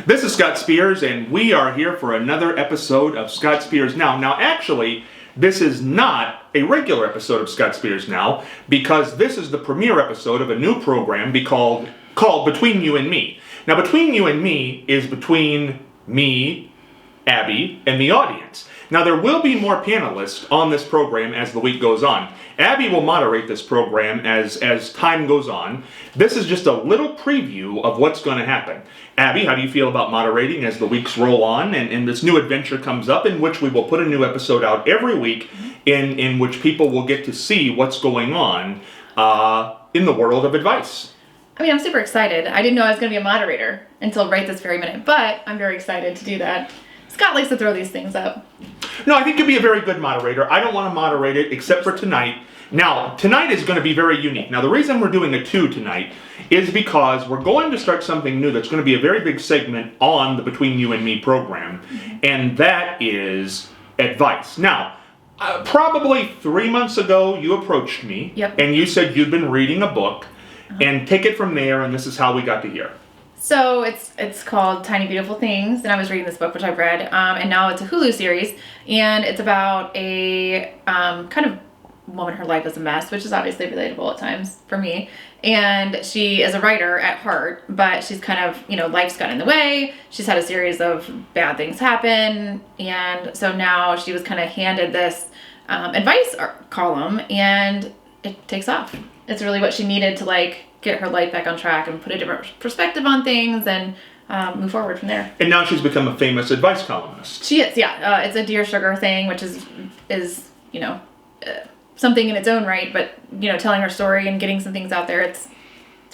This is Scott Spears, and we are here for another episode of Scott Spears Now. Now, actually, this is not a regular episode of Scott Spears Now, because this is the premiere episode of a new program called Between You and Me. Now, Between You and Me is between me, Abby, and the audience. Now, there will be more panelists on this program as the week goes on. Abby will moderate this program as time goes on. This is just a little preview of what's going to happen. Abby, how do you feel about moderating as the weeks roll on and this new adventure comes up, in which we will put a new episode out every week in which people will get to see what's going on in the world of advice? I mean, I'm super excited. I didn't know I was going to be a moderator until right this very minute, but I'm very excited to do that. Scott likes to throw these things up. No, I think you'll be a very good moderator. I don't want to moderate it except for tonight. Now, tonight is going to be very unique. Now, the reason we're doing a 2 tonight is because we're going to start something new that's going to be a very big segment on the Between You and Me program, and that is advice. Now, probably 3 months ago, you approached me, and you said you'd been reading a book, and take it from there, and this is how we got to here. So it's called Tiny Beautiful Things, and I was reading this book, which I've read, and now it's a Hulu series, and it's about a kind of woman, her life is a mess, which is obviously relatable at times for me, and she is a writer at heart, but she's kind of, life's got in the way, she's had a series of bad things happen, and so now she was kind of handed this advice column, and it takes off. It's really what she needed to, get her life back on track and put a different perspective on things and move forward from there. And now she's become a famous advice columnist. She is, yeah. It's a Dear Sugar thing, which is something in its own right, but, telling her story and getting some things out there, it's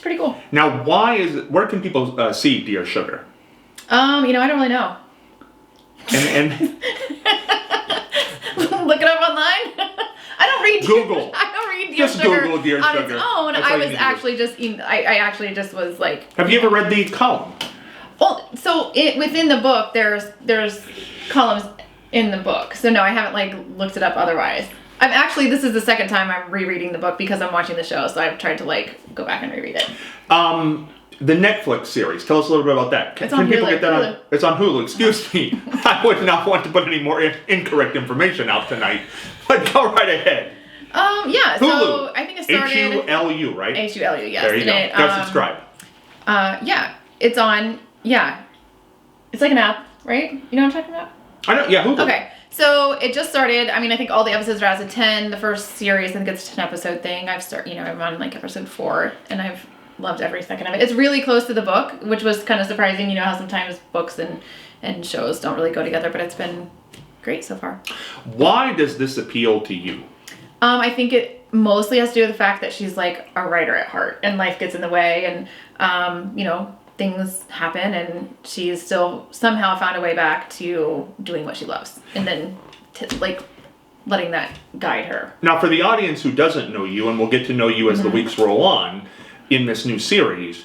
pretty cool. Now, where can people see Dear Sugar? I don't really know. And look it up online. I don't read Google. I don't read Dear Just Sugar Google Dear on Sugar. its own. I was actually just, I actually just was like. Have you ever read the column? Well, so within the book, there's columns in the book. So no, I haven't looked it up otherwise. This is the second time I'm rereading the book because I'm watching the show. So I've tried to go back and reread it. The Netflix series. Tell us a little bit about that. Can people get that on? It's on Hulu. Excuse me. I would not want to put any more incorrect information out tonight. But go right ahead. Yeah. Hulu. So I think it started. H-U-L-U, right? H-U-L-U, yes. There you go. Go subscribe. Yeah. It's on. Yeah. It's like an app, right? You know what I'm talking about? I know. Yeah. Hulu. Okay. So it just started. I think all the episodes are out of 10. The first series, I think it's a 10 episode thing. I'm on episode 4, and I've loved every second of it. It's really close to the book, which was kind of surprising. You know how sometimes books and shows don't really go together, but it's been great so far. Why does this appeal to you? I think it mostly has to do with the fact that she's a writer at heart, and life gets in the way, and things happen, and she's still somehow found a way back to doing what she loves, and then letting that guide her. Now, for the audience who doesn't know you, and we'll get to know you as the weeks roll on in this new series,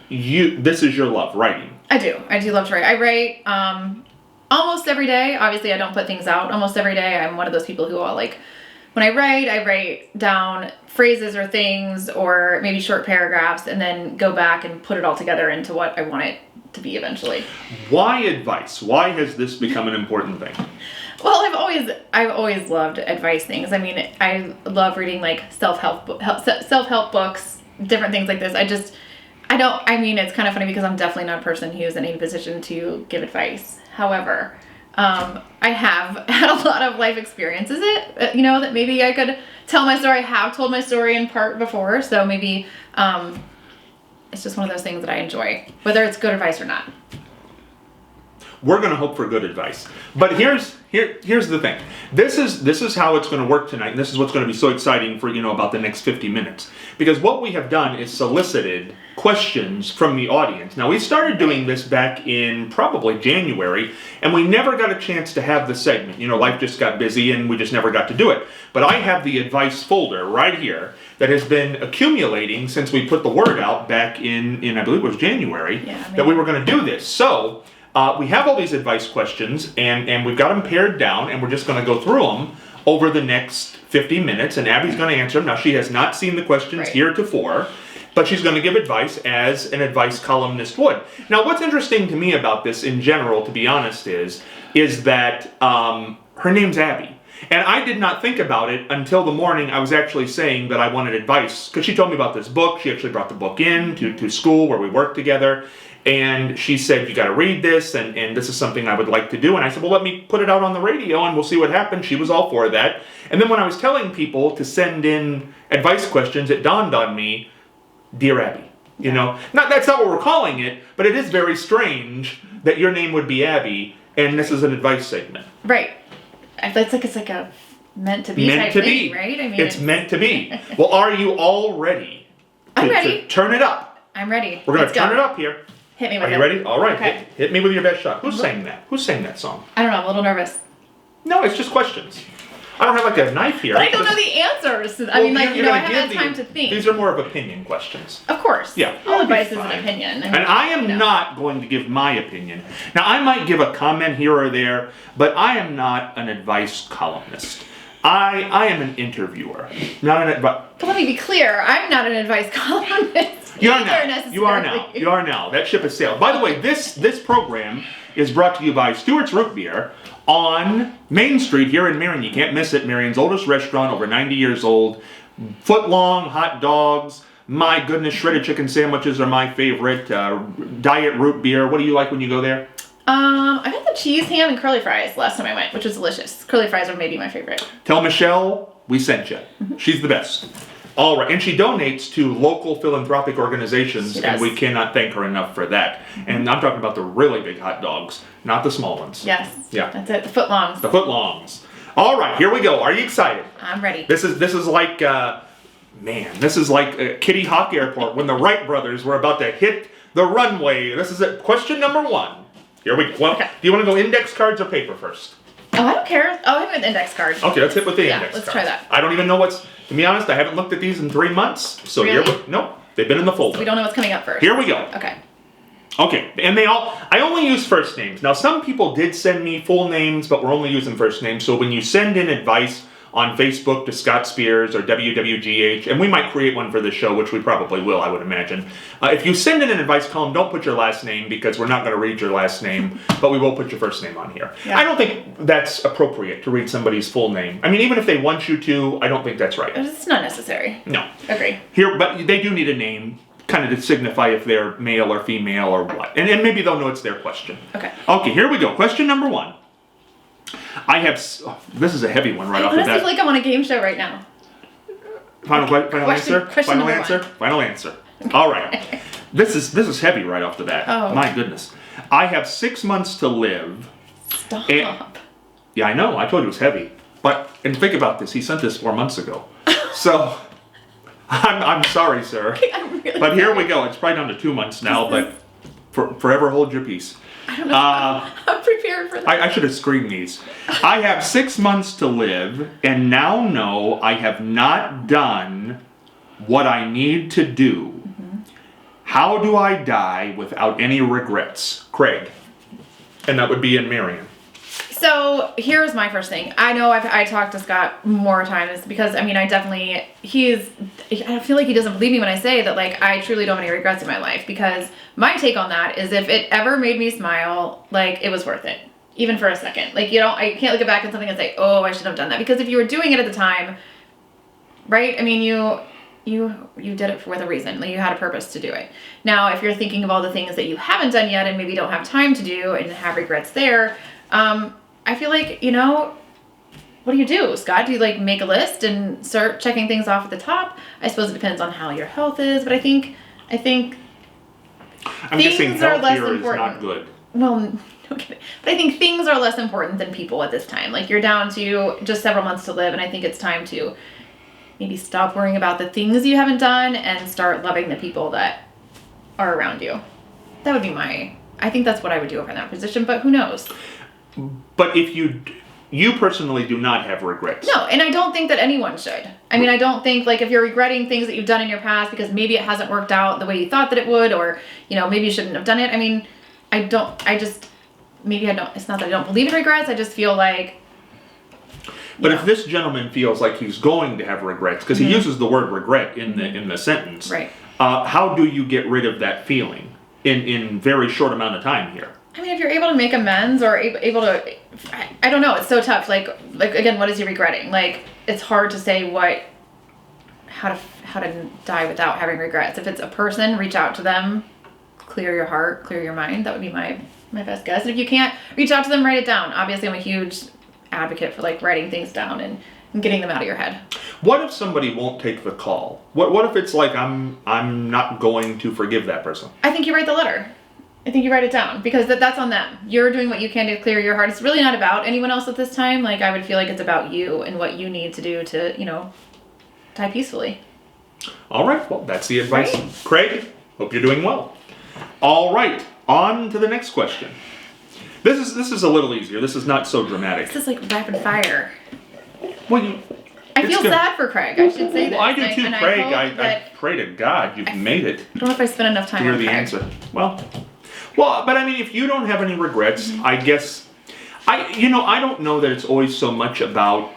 this is your love, writing. I do love to write. I write almost every day. Obviously, I don't put things out almost every day. I'm one of those people who when I write down phrases or things or maybe short paragraphs and then go back and put it all together into what I want it to be eventually. Why advice? Why has this become an important thing? Well, I've always loved advice things. I love reading self-help books, different things like this. It's kind of funny because I'm definitely not a person who's in any position to give advice. However, I have had a lot of life experiences that maybe I could tell my story. I have told my story in part before, so maybe it's just one of those things that I enjoy, whether it's good advice or not. We're going to hope for good advice. But here's the thing. This is how it's going to work tonight, and this is what's going to be so exciting for about the next 50 minutes. Because what we have done is solicited questions from the audience. Now, we started doing this back in probably January, and we never got a chance to have the segment. Life just got busy, and we just never got to do it. But I have the advice folder right here that has been accumulating since we put the word out back in I believe it was January, that we were going to do this. So we have all these advice questions, and we've got them pared down, and we're just going to go through them over the next 50 minutes, and Abby's going to answer them. Now, she has not seen the questions heretofore, but she's going to give advice as an advice columnist would. Now, what's interesting to me about this in general, to be honest, is that her name's Abby. And I did not think about it until the morning I was actually saying that I wanted advice, because she told me about this book. She actually brought the book in to school where we worked together. And she said, you got to read this, and this is something I would like to do. And I said, well, let me put it out on the radio, and we'll see what happens. She was all for that. And then when I was telling people to send in advice questions, it dawned on me, Dear Abby. You know, that's not what we're calling it, but it is very strange that your name would be Abby, and this is an advice segment. Right. It's like a meant to be type thing, right? I mean, it's meant to be. Well, are you all ready? I'm ready. To turn it up. I'm ready. We're going to turn it up here. Hit me with it. Are you ready? All right. Okay. Hit me with your best shot. Who sang that? Who sang that song? I don't know. I'm a little nervous. No, it's just questions. I don't have like a knife here. But I don't know the answers. I mean, I haven't had time to think. These are more of opinion questions. Of course. Yeah. All advice is an opinion. And I am not going to give my opinion. Now, I might give a comment here or there, but I am not an advice columnist. I am an interviewer, not an advice. But let me be clear. I'm not an advice columnist. You are now. You are now. You are now. That ship has sailed. By the way, this program is brought to you by Stewart's Root Beer on Main Street here in Marion. You can't miss it. Marion's oldest restaurant, over 90 years old. Foot-long hot dogs. My goodness, shredded chicken sandwiches are my favorite. Diet root beer. What do you like when you go there? I got the cheese, ham, and curly fries last time I went, which was delicious. Curly fries are maybe my favorite. Tell Michelle we sent you. She's the best. All right, and she donates to local philanthropic organizations, and we cannot thank her enough for that. And I'm talking about the really big hot dogs, not the small ones. Yes. Yeah. That's it. The footlongs. The footlongs. All right, here we go. Are you excited? I'm ready. This is like, this is like Kitty Hawk Airport when the Wright brothers were about to hit the runway. This is it. Question number 1. Here we go. Well, okay. Do you want to go index cards or paper first? Oh, I don't care. Oh, I have an index card. Okay, let's hit with the index cards. Let's try that. I don't even know to be honest, I haven't looked at these in 3 months. So really? Nope, they've been in the folder. So we don't know what's coming up first. Here we go. Okay. Okay, and I only use first names. Now, some people did send me full names, but we're only using first names. So when you send in advice on Facebook to Scott Spears or WWGH, and we might create one for this show, which we probably will, I would imagine. If you send in an advice column, don't put your last name because we're not going to read your last name, but we will put your first name on here. Yeah. I don't think that's appropriate to read somebody's full name. I mean, even if they want you to, I don't think that's right. It's not necessary. No. Agree. Here, but they do need a name, kind of to signify if they're male or female or what. And maybe they'll know it's their question. Okay. Okay, here we go. Question number 1. This is a heavy one right off the bat. I honestly feel like I'm on a game show right now. Final answer? Final answer? Final answer. All right. This is heavy right off the bat. Oh. My goodness. I have 6 months to live. Stop. Yeah, I know. I told you it was heavy. And think about this. He sent this 4 months ago. So, I'm sorry, sir. I'm really but here we go. It's probably down to 2 months now, but forever hold your peace. I don't know. I'm prepared for that. I should have screened these. I have 6 months to live, and now know I have not done what I need to do. Mm-hmm. How do I die without any regrets? Craig. And that would be in Marion. So here's my first thing. I know I talked to Scott more times because I feel like he doesn't believe me when I say that like I truly don't have any regrets in my life, because my take on that is if it ever made me smile, like it was worth it, even for a second. Like I can't look back at something and say, oh, I should have done that, because if you were doing it at the time, right? I mean, you did it with a reason. Like you had a purpose to do it. Now, if you're thinking of all the things that you haven't done yet and maybe don't have time to do and have regrets there, I feel like, what do you do, Scott? Do you like make a list and start checking things off at the top? I suppose it depends on how your health is, but I think I'm guessing health here is not good. Well, no kidding. But I think things are less important than people at this time. Like you're down to just several months to live, and I think it's time to maybe stop worrying about the things you haven't done and start loving the people that are around you. That would be I think that's what I would do over in that position, but who knows? But if you personally do not have regrets. No, and I don't think that anyone should. I mean, I don't think, like, if you're regretting things that you've done in your past because maybe it hasn't worked out the way you thought that it would, or, maybe you shouldn't have done it. I mean, it's not that I don't believe in regrets, I just feel like... But if this gentleman feels like he's going to have regrets, because he uses the word regret in the sentence, right. how do you get rid of that feeling in very short amount of time here? I mean, if you're able to make amends or able to, I don't know, it's so tough. Like again, what is he regretting? Like, it's hard to say how to die without having regrets. If it's a person, reach out to them, clear your heart, clear your mind. That would be my best guess. And if you can't reach out to them, write it down. Obviously, I'm a huge advocate for like writing things down and getting them out of your head. What if somebody won't take the call? What if it's like I'm not going to forgive that person? I think you write the letter. I think you write it down because that's on them. You're doing what you can to clear your heart. It's really not about anyone else at this time. Like, I would feel like it's about you and what you need to do to, die peacefully. All right. Well, that's the advice. Right. Craig, hope you're doing well. All right. On to the next question. This is a little easier. This is not so dramatic. This is like rapid fire. Well, I feel sad for Craig. I should say this. Well, I do too, and Craig. I pray to God you've made it. I don't know if I spent enough time Hear on the Craig. answer. Well, but I mean, if you don't have any regrets, I guess, I don't know that it's always so much about,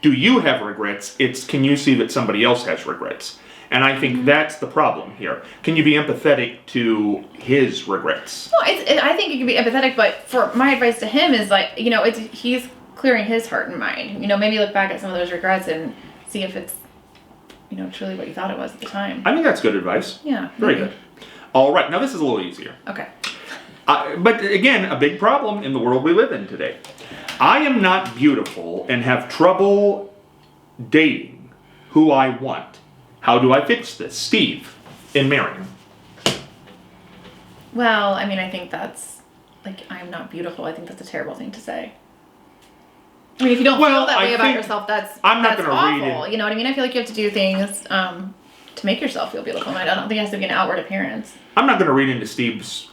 do you have regrets? It's, can you see that somebody else has regrets? And I think that's the problem here. Can you be empathetic to his regrets? Well, I think you can be empathetic, but for my advice to him is like, he's clearing his heart and mind. Maybe look back at some of those regrets and see if it's, truly what you thought it was at the time. I think that's good advice. Yeah. Very maybe. good. All right, now this is a little easier. Okay. But again, a big problem in the world we live in today. I am not beautiful and have trouble dating who I want. How do I fix this? Steve, in Marion. Well, I mean, I think that's, like, I'm not beautiful. I think that's a terrible thing to say. I mean, if you don't feel that way about yourself, that's awful. You know what I mean? I feel like you have to do things to make yourself feel beautiful. And I don't think it has to be an outward appearance. I'm not going to read into Steve's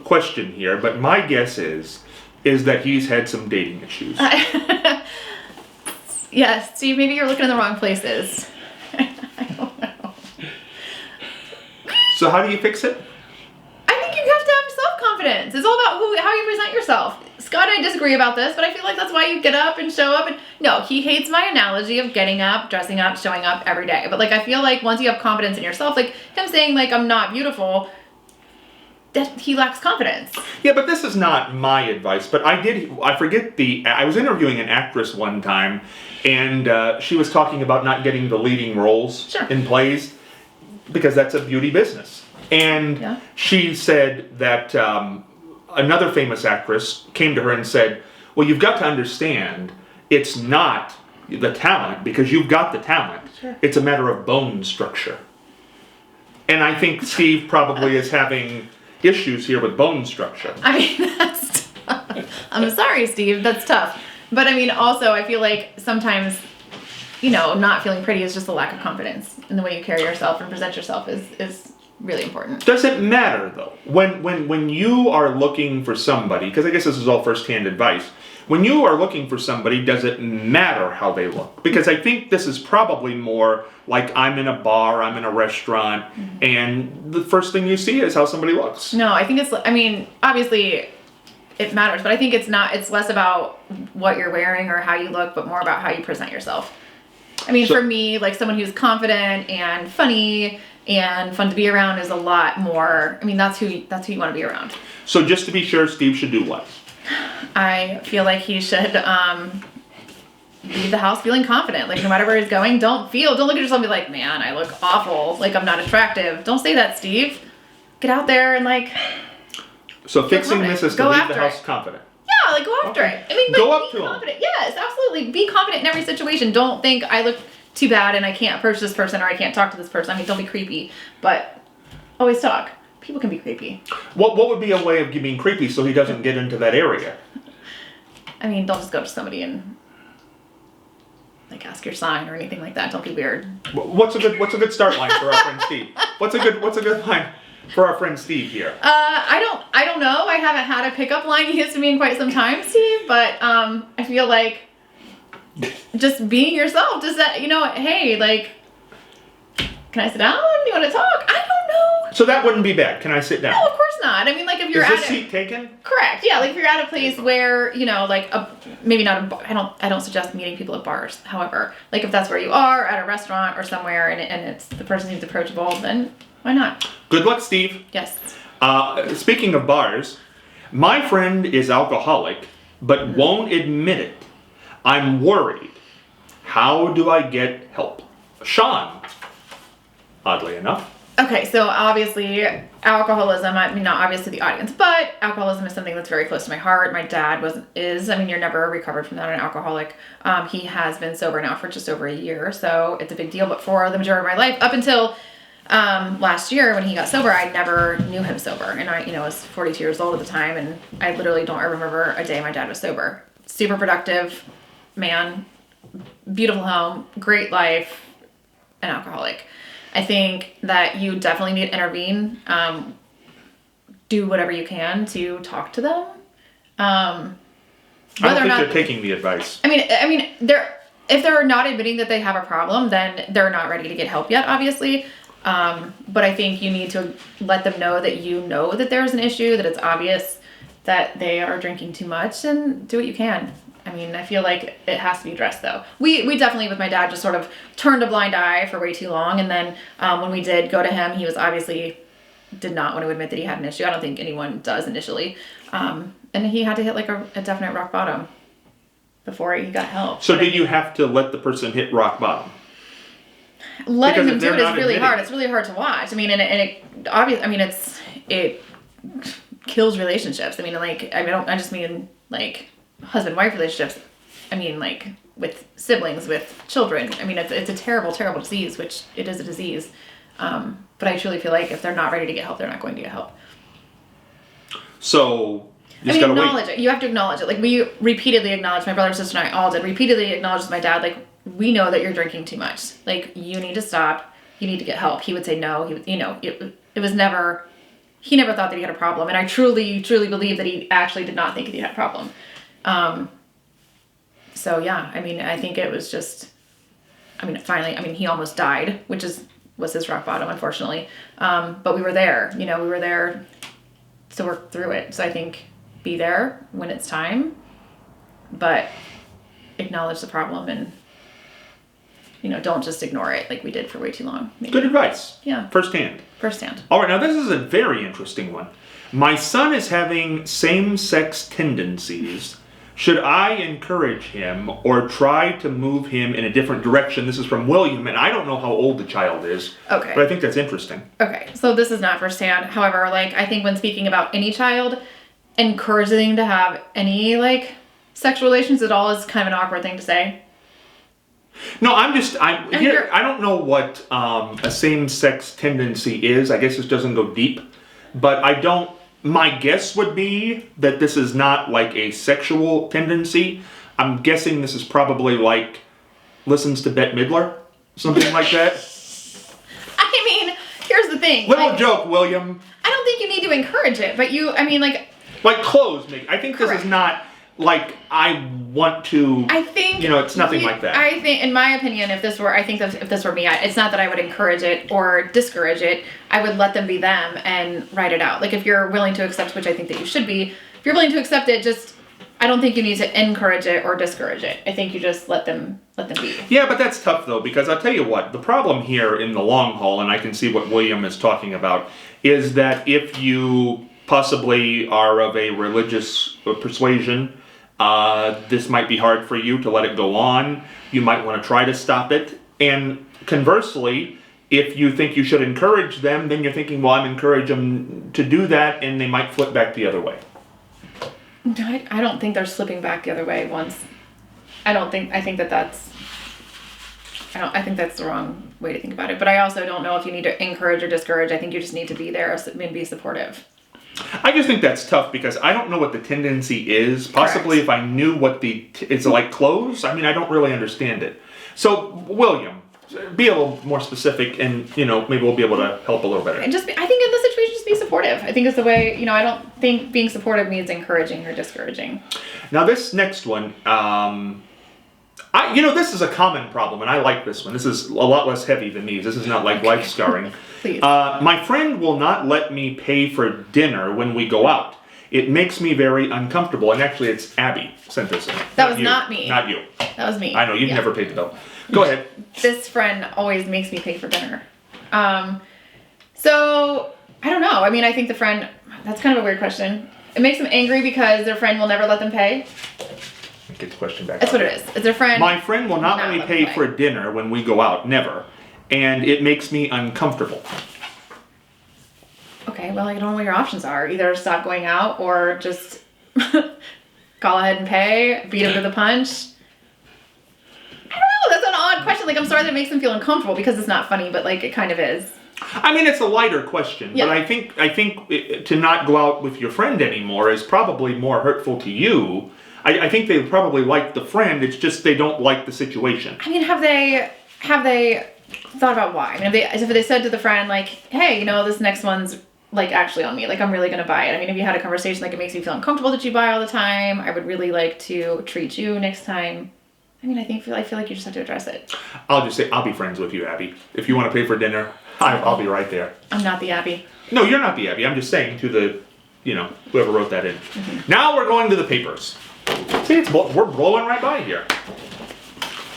question here, but my guess is that he's had some dating issues. Yes, Steve, maybe you're looking in the wrong places. I don't know. So how do you fix it? I think you have to have self-confidence. It's all about how you present yourself. Scott and I disagree about this, but I feel like that's why you get up and show up. And no, he hates my analogy of getting up, dressing up, showing up every day. But like, I feel like once you have confidence in yourself, like him saying like, I'm not beautiful, that he lacks confidence. Yeah, but this is not my advice, but I was interviewing an actress one time, and she was talking about not getting the leading roles in plays, because that's a beauty business. And she said that another famous actress came to her and said, well, you've got to understand, it's not the talent, because you've got the talent. Sure. It's a matter of bone structure. And I think Steve probably is having issues here with bone structure. I mean, that's tough. I'm sorry, Steve, that's tough. But I mean, also, I feel like sometimes, not feeling pretty is just a lack of confidence in the way you carry yourself and present yourself is really important. Does it matter, though? When you are looking for somebody, because I guess this is all first-hand advice, when you are looking for somebody, does it matter how they look? Because I think this is probably more like I'm in a bar, I'm in a restaurant, and the first thing you see is how somebody looks. No, I think obviously it matters, but I think it's less about what you're wearing or how you look, but more about how you present yourself. I mean, for me, like someone who's confident and funny and fun to be around is a lot more, I mean, that's who you want to be around. So just to be sure, Steve should do what? I feel like he should leave the house feeling confident. Like no matter where he's going, don't look at yourself and be like, man, I look awful. Like I'm not attractive. Don't say that, Steve. Get out there and like. So fixing confident. this is to leave the house confident. Yeah, like go after it. I mean, like, go up be to confident. him. Yes, absolutely. Be confident in every situation. Don't think I look too bad and I can't approach this person or I can't talk to this person. I mean, don't be creepy, but always talk. People can be creepy. What would be a way of being creepy so he doesn't get into that area? I mean, don't just go to somebody and like ask your sign or anything like that. Don't be weird. What's a good start line for our friend Steve? What's a good line for our friend Steve here? I don't know. I haven't had a pickup line used to me in quite some time, Steve, but I feel like just being yourself, just that, hey, like, can I sit down? Do you want to talk? I don't know. So that wouldn't be bad. Can I sit down? No, of course not. I mean, like if you're Is at this seat taken? correct, yeah. Like if you're at a place where like maybe not a bar. I don't suggest meeting people at bars. However, like if that's where you are at a restaurant or somewhere, and it's the person seems approachable, then why not? Good luck, Steve. Yes. Speaking of bars, my friend is alcoholic, but won't admit it. I'm worried. How do I get help? Sean, oddly enough. Okay, so obviously alcoholism, I mean not obvious to the audience, but alcoholism is something that's very close to my heart. My dad you're never recovered from that, an alcoholic. He has been sober now for just over a year, so it's a big deal. But for the majority of my life, up until last year when he got sober, I never knew him sober. And I was 42 years old at the time, and I literally don't remember a day my dad was sober. Super productive man, beautiful home, great life, an alcoholic. I think that you definitely need to intervene. Do whatever you can to talk to them. I don't think they're taking the advice. I mean, if they're not admitting that they have a problem, then they're not ready to get help yet, obviously. But I think you need to let them know that you know that there's an issue, that it's obvious that they are drinking too much, and do what you can. I mean, I feel like it has to be addressed, though. We definitely, with my dad, just sort of turned a blind eye for way too long. And then when we did go to him, he was obviously did not want to admit that he had an issue. I don't think anyone does initially. And he had to hit like a definite rock bottom before he got help. So did you have to let the person hit rock bottom? Letting them do it is really admitting. hard. It's really hard to watch. I mean, and it obviously, I mean, it kills relationships. I mean, like, I just mean like husband-wife relationships. I mean, like with siblings, with children. I mean, it's a terrible, terrible disease, which it is a disease. But I truly feel like if they're not ready to get help, they're not going to get help. So you just gotta acknowledge wait. it. You have to acknowledge it. Like we repeatedly acknowledge, my brother, sister, and I all did repeatedly acknowledge with my dad, like, we know that you're drinking too much. Like, you need to stop. You need to get help. He would say no. He would, it was never, he never thought that he had a problem. And I truly, truly believe that he actually did not think that he had a problem. So yeah, I mean, I think it was just, finally, he almost died, which was his rock bottom, unfortunately. But we were there, we were there to work through it. So I think be there when it's time, but acknowledge the problem and, don't just ignore it like we did for way too long. Maybe. Good advice. Yeah. Firsthand. Firsthand. All right, now this is a very interesting one. My son is having same-sex tendencies. Should I encourage him or try to move him in a different direction? This is from William, and I don't know how old the child is. Okay. But I think that's interesting. Okay, so this is not firsthand. However, I think when speaking about any child, encouraging to have any, sexual relations at all is kind of an awkward thing to say. No, I don't know what a same-sex tendency is. I guess this doesn't go deep. But my guess would be that this is not like a sexual tendency. I'm guessing this is probably listens to Bette Midler, something like that. I mean, here's the thing. Little joke, William. I don't think you need to encourage it, but like clothes, maybe. I think Correct. This is not I want to. I think it's nothing like that. I think, in my opinion, if this were me, it's not that I would encourage it or discourage it. I would let them be them and write it out. Like if you're willing to accept, which I think that you should be, if you're willing to accept it, I don't think you need to encourage it or discourage it. I think you just let them be. Yeah, but that's tough though, because I'll tell you what, the problem here in the long haul, and I can see what William is talking about, is that if you possibly are of a religious persuasion, this might be hard for you to let it go on. You might want to try to stop it. And conversely, if you think you should encourage them, then you're thinking, well, I'm encouraging them to do that, and they might flip back the other way. I don't think they're slipping back the other way once. I think that's the wrong way to think about it. But I also don't know if you need to encourage or discourage. I think you just need to be there and be supportive. I just think that's tough because I don't know what the tendency is. Possibly Correct. If I knew what it's like clothes, I don't really understand it. So, William, be a little more specific and, maybe we'll be able to help a little better. And I think in this situation, just be supportive. I think it's the way, I don't think being supportive means encouraging or discouraging. Now, this next one, This is a common problem, and I like this one. This is a lot less heavy than these. This is not like life scarring. Please. My friend will not let me pay for dinner when we go out. It makes me very uncomfortable. And actually, it's Abby sent this in. That was you. not me. Not you. That was me. I know, you've Yeah. never paid the bill. Go ahead. This friend always makes me pay for dinner. So, I don't know. I mean, I think the friend, that's kind of a weird question. It makes them angry because their friend will never let them pay. Get the question back. That's what it is. It's their friend. My friend will not let me pay for dinner when we go out. Never. And it makes me uncomfortable. Okay, well, I don't know what your options are. Either stop going out or just call ahead and pay, beat him to the punch. I don't know. That's an odd question. Like, I'm sorry that it makes them feel uncomfortable because it's not funny, but like, it kind of is. I mean, it's a lighter question, Yeah. but I think to not go out with your friend anymore is probably more hurtful to you. I think they probably like the friend. It's just they don't like the situation. I mean, have they thought about why? I mean, if they said to the friend like, "Hey, this next one's like actually on me. Like, I'm really gonna buy it." I mean, if you had a conversation like, "It makes me feel uncomfortable that you buy all the time. I would really like to treat you next time." I mean, I feel like you just have to address it. I'll just say I'll be friends with you, Abby. If you want to pay for dinner, I'll be right there. I'm not the Abby. No, you're not the Abby. I'm just saying to the, whoever wrote that in. Mm-hmm. Now we're going to the papers. See, we're blowing right by here.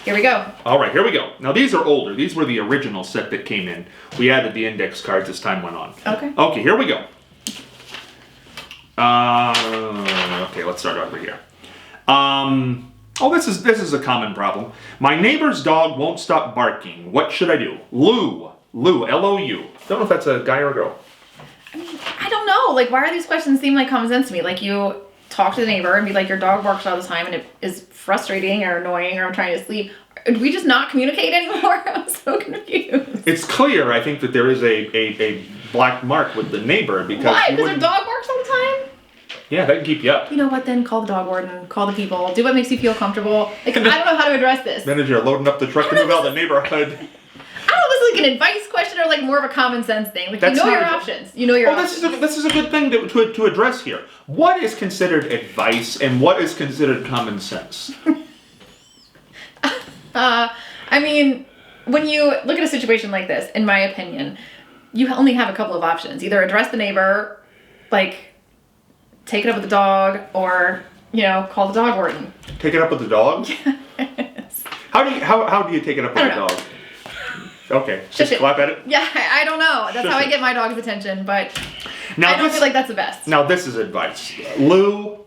Here we go. All right, here we go. Now these are older. These were the original set that came in. We added the index cards as time went on. Okay. Okay, here we go. Okay, let's start over here. This is a common problem. My neighbor's dog won't stop barking. What should I do? Lou, L-O-U. Don't know if that's a guy or a girl. I mean, I don't know. Like, why are these questions seem like common sense to me? Like, you talk to the neighbor and be like, your dog barks all the time and it is frustrating or annoying or I'm trying to sleep. Do we just not communicate anymore? I'm so confused. It's clear, I think, that there is a black mark with the neighbor because... Why? Because their dog barks all the time? Yeah, that can keep you up. You know what, then? Call the dog warden. Call the people. Do what makes you feel comfortable. Like, I don't know how to address this. Then as you're loading up the truck to move out of the neighborhood... I don't know if this is like an advice question or like more of a common sense thing. Like, That's you know not your options. You know your options. This is a good thing to address here. What is considered advice and what is considered common sense? I mean, when you look at a situation like this, in my opinion, you only have a couple of options. Either address the neighbor, like, take it up with the dog, or, call the dog warden. Take it up with the dog? Yes. How do you take it up with the dog? Okay, just clap at it? Yeah, I don't know. That's how I get my dog's attention, but now I don't feel like that's the best. Now this is advice. Lou?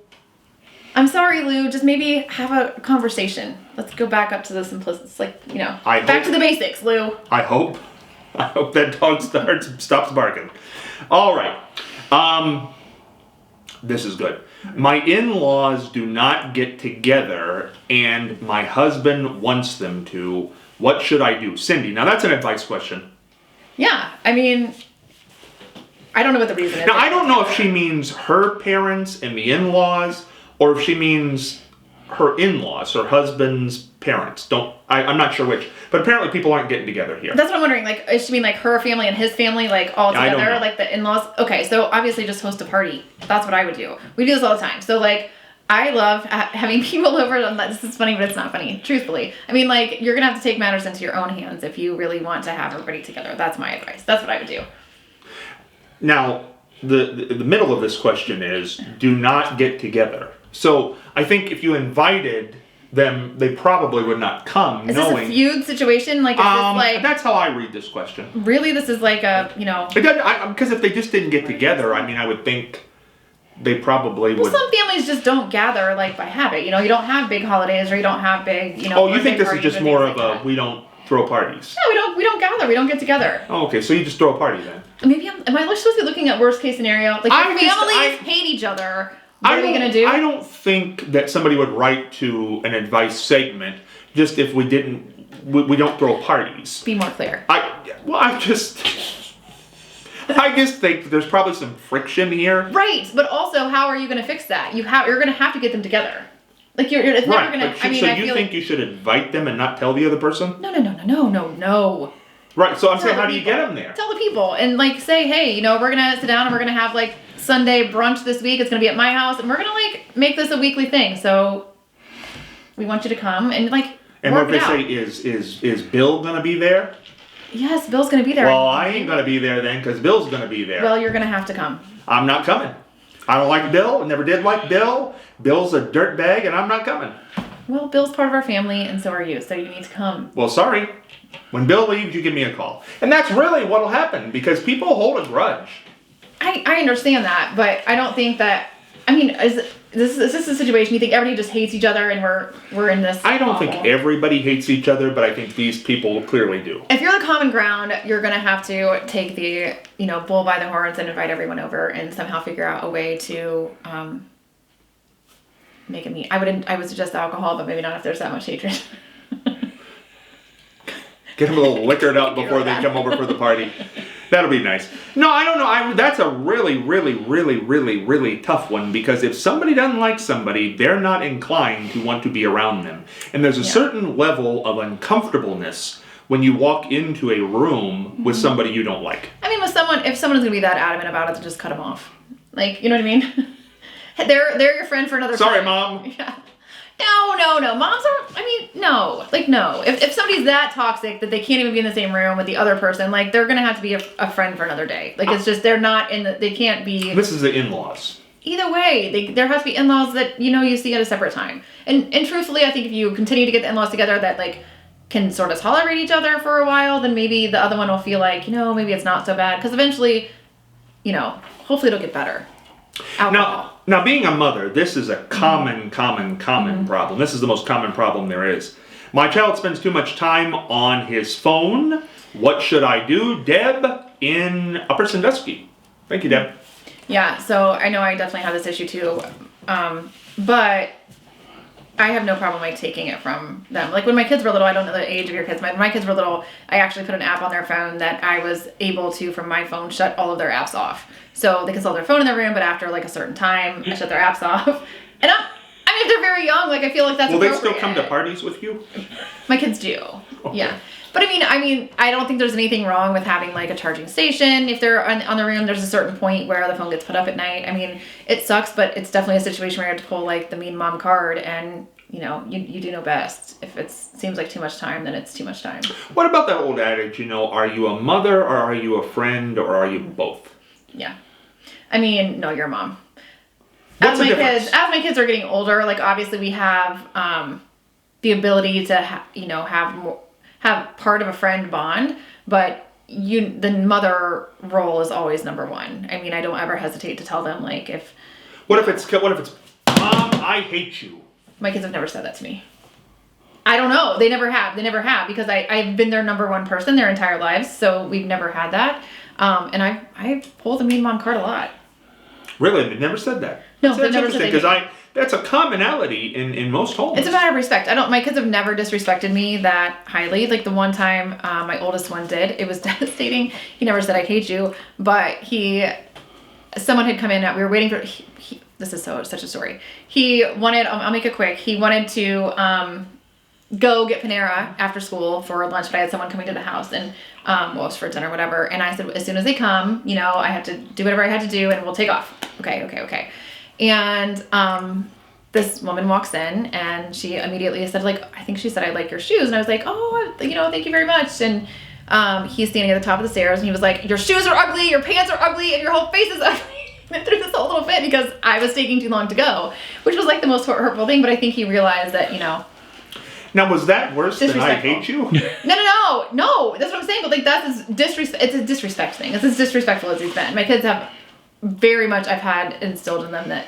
I'm sorry, Lou. Just maybe have a conversation. Let's go back up to the simplicity. Like, back to the basics, Lou. I hope that dog stops barking. All right. This is good. My in-laws do not get together, and my husband wants them to. What should I do? Cindy, now that's an advice question. Yeah, I mean, I don't know what the reason is. Now, I don't know if she means her parents and the in-laws, or if she means her in-laws, her husband's parents. I'm not sure which. But apparently people aren't getting together here. That's what I'm wondering. Like, does she mean like her family and his family, like all I don't together, know. like the in-laws? Okay, so obviously just host a party. That's what I would do. We do this all the time. So like, I love having people over. This is funny, but it's not funny. Truthfully, I mean, like, you're gonna have to take matters into your own hands if you really want to have everybody together. That's my advice. That's what I would do. Now, the middle of this question is, do not get together. So I think if you invited them, they probably would not come. Is this a feud situation? Like, is this like... That's how I read this question. Really? This is like a, It doesn't, because if they just didn't get together, I mean, I would think they probably would... Well, some families just don't gather, like, by habit. You don't have big holidays or you don't have big, Oh, you think this is parties just or more things of like a, that. we don't throw parties? No, we don't gather. We don't get together. Oh, okay, so you just throw a party then. Maybe am I supposed to be looking at worst case scenario? Like, your families hate each other. What are we going to do? I don't think that somebody would write to an advice segment just if we we don't throw parties. Be more clear. I just think there's probably some friction here. Right, but also, how are you going to fix that? You're going to have to get them together. Like, it's never going to... So you think you should invite them and not tell the other person? No. Right, so I'm saying, how do you get them there? Tell the people and, like, say, hey, we're going to sit down and we're going to have, like, Sunday brunch this week. It's going to be at my house and we're going to, like, make this a weekly thing. So we want you to come and, like... And what Work if it they out. say, is Bill gonna be there? Yes, Bill's gonna be there. Well, I ain't gonna be there then, because Bill's gonna be there. Well, you're gonna have to come. I'm not coming. I don't like Bill. I never did like Bill. Bill's a dirtbag, and I'm not coming. Well, Bill's part of our family, and so are you. So you need to come. Well, sorry. When Bill leaves, you give me a call. And that's really what'll happen, because people hold a grudge. I understand that, but I don't think that. I mean, is this a situation you think everybody just hates each other and we're in this? I don't think awful- everybody hates each other, but I think these people clearly do. If you're the common ground, you're gonna have to take the bull by the horns and invite everyone over and somehow figure out a way to make it meet. I would suggest alcohol, but maybe not if there's that much hatred. Get them a little liquored up before they come over for the party. That'll be nice. No, I don't know. That's a really, really, really, really, really tough one, because if somebody doesn't like somebody, they're not inclined to want to be around them. And there's a certain level of uncomfortableness when you walk into a room with somebody you don't like. I mean, if someone's gonna be that adamant about it, then just cut them off. Like, you know what I mean? they're your friend for another. Sorry, friend. Mom. Yeah. No. Moms are. I mean, no. Like, no. If somebody's that toxic that they can't even be in the same room with the other person, like, they're gonna have to be a friend for another day. Like, it's just they're not they can't be. This is the in-laws. Either way, there has to be in-laws that you see at a separate time. And truthfully, I think if you continue to get the in-laws together that like can sort of tolerate each other for a while, then maybe the other one will feel like maybe it's not so bad, because eventually, hopefully it'll get better. Alcohol. Now, being a mother, this is a common problem. This is the most common problem there is. My child spends too much time on his phone. What should I do? Deb in Upper Sandusky. Thank you, Deb. Yeah, so I know I definitely have this issue too, but I have no problem like taking it from them. Like when my kids were little, I don't know the age of your kids, but when my kids were little, I actually put an app on their phone that I was able to, from my phone, shut all of their apps off. So they can still have their phone in their room, but after like a certain time, I shut their apps off. And I mean, if they're very young, like I feel like that's Will they appropriate. still come to parties with you? My kids do. Okay. Yeah. But I mean, I don't think there's anything wrong with having like a charging station. If they're on the room, there's a certain point where the phone gets put up at night. I mean, it sucks, but it's definitely a situation where you have to pull like the mean mom card, and you do know best. If it seems like too much time, then it's too much time. What about that old adage, are you a mother or are you a friend or are you both? Yeah. I mean, no, you're a mom. What's the difference? As my kids are getting older, like obviously we have the ability to have part of a friend bond, but the mother role is always number one. I mean, I don't ever hesitate to tell them like if. What if it's Mom, I hate you? My kids have never said that to me. I don't know. They never have because I've been their number one person their entire lives, so we've never had that. And I pull the mean mom card a lot. Really? They never said that? No, that's they never said interesting, that. because that's a commonality in most homes. It's a matter of respect. My kids have never disrespected me that highly. Like the one time my oldest one did, it was devastating. He never said I hate you, but someone had come in. We were waiting for. This is such a story. He wanted. I'll make it quick. He wanted to go get Panera after school for lunch, but I had someone coming to the house and it was for dinner, whatever. And I said, as soon as they come, I have to do whatever I had to do, and we'll take off. Okay. And this woman walks in, and she immediately said, like, I think she said, I like your shoes. And I was like, oh, thank you very much. And he's standing at the top of the stairs, and he was like, your shoes are ugly, your pants are ugly, and your whole face is ugly. And through this whole little fit because I was taking too long to go, which was like the most hurtful thing. But I think he realized that, Now, was that worse than I Disrespectful. hate you? No, that's what I'm saying. But like that's disrespect. It's a disrespect thing. It's as disrespectful as he's been. My kids have very much. I've had instilled in them that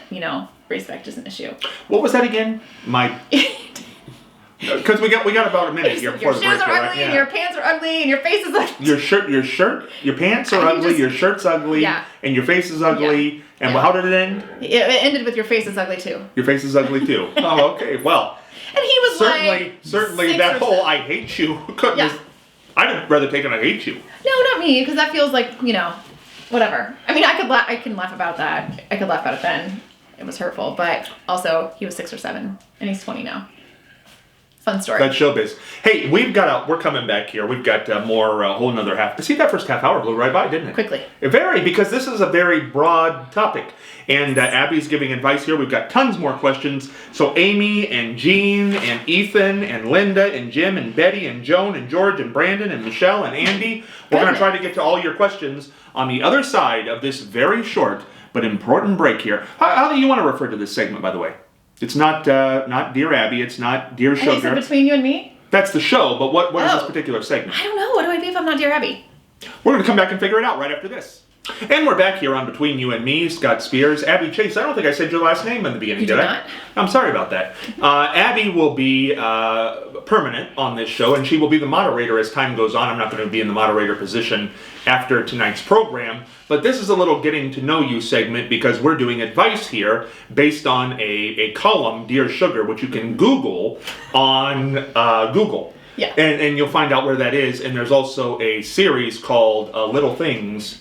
respect is an issue. What was that again? Because we got about a minute here before Your the shoes break. are right? ugly, Yeah. and your pants are ugly, and your face is ugly. Your pants are I ugly, your shirt's ugly, Yeah. and your face is ugly. Yeah. And Yeah. how did it end? It ended with your face is ugly too. Your face is ugly too. Oh, okay. Well, And he was certainly like that 6 or whole 7. I hate you couldn't. Yeah. I'd rather take an I hate you. No, not me, because that feels like whatever. I mean, I can laugh about that. I could laugh about it then. It was hurtful, but also he was 6 or 7, and he's 20 now. Fun story. That's showbiz. Hey, we're coming back here. We've got more, a whole another half. See, that first half hour blew right by, didn't it? Quickly. Very, because this is a very broad topic. And Abby's giving advice here. We've got tons more questions. So Amy and Jean and Ethan and Linda and Jim and Betty and Joan and George and Brandon and Michelle and Andy. We're going to try to get to all your questions on the other side of this very short but important break here. How do you want to refer to this segment, by the way? It's not Dear Abby. It's not Dear Sugar. Okay, so between you and me? That's the show, but what is this particular segment? I don't know. What do I be if I'm not Dear Abby? We're going to come back and figure it out right after this. And we're back here on Between You and Me, Scott Spears, Abby Chase. I don't think I said your last name in the beginning, did I? Not. I'm sorry about that. Abby will be permanent on this show, and she will be the moderator as time goes on. I'm not going to be in the moderator position after tonight's program, but this is a little getting to know you segment because we're doing advice here based on a column, Dear Sugar, which you can Google on Google. Yeah. And you'll find out where that is. And there's also a series called Little Things.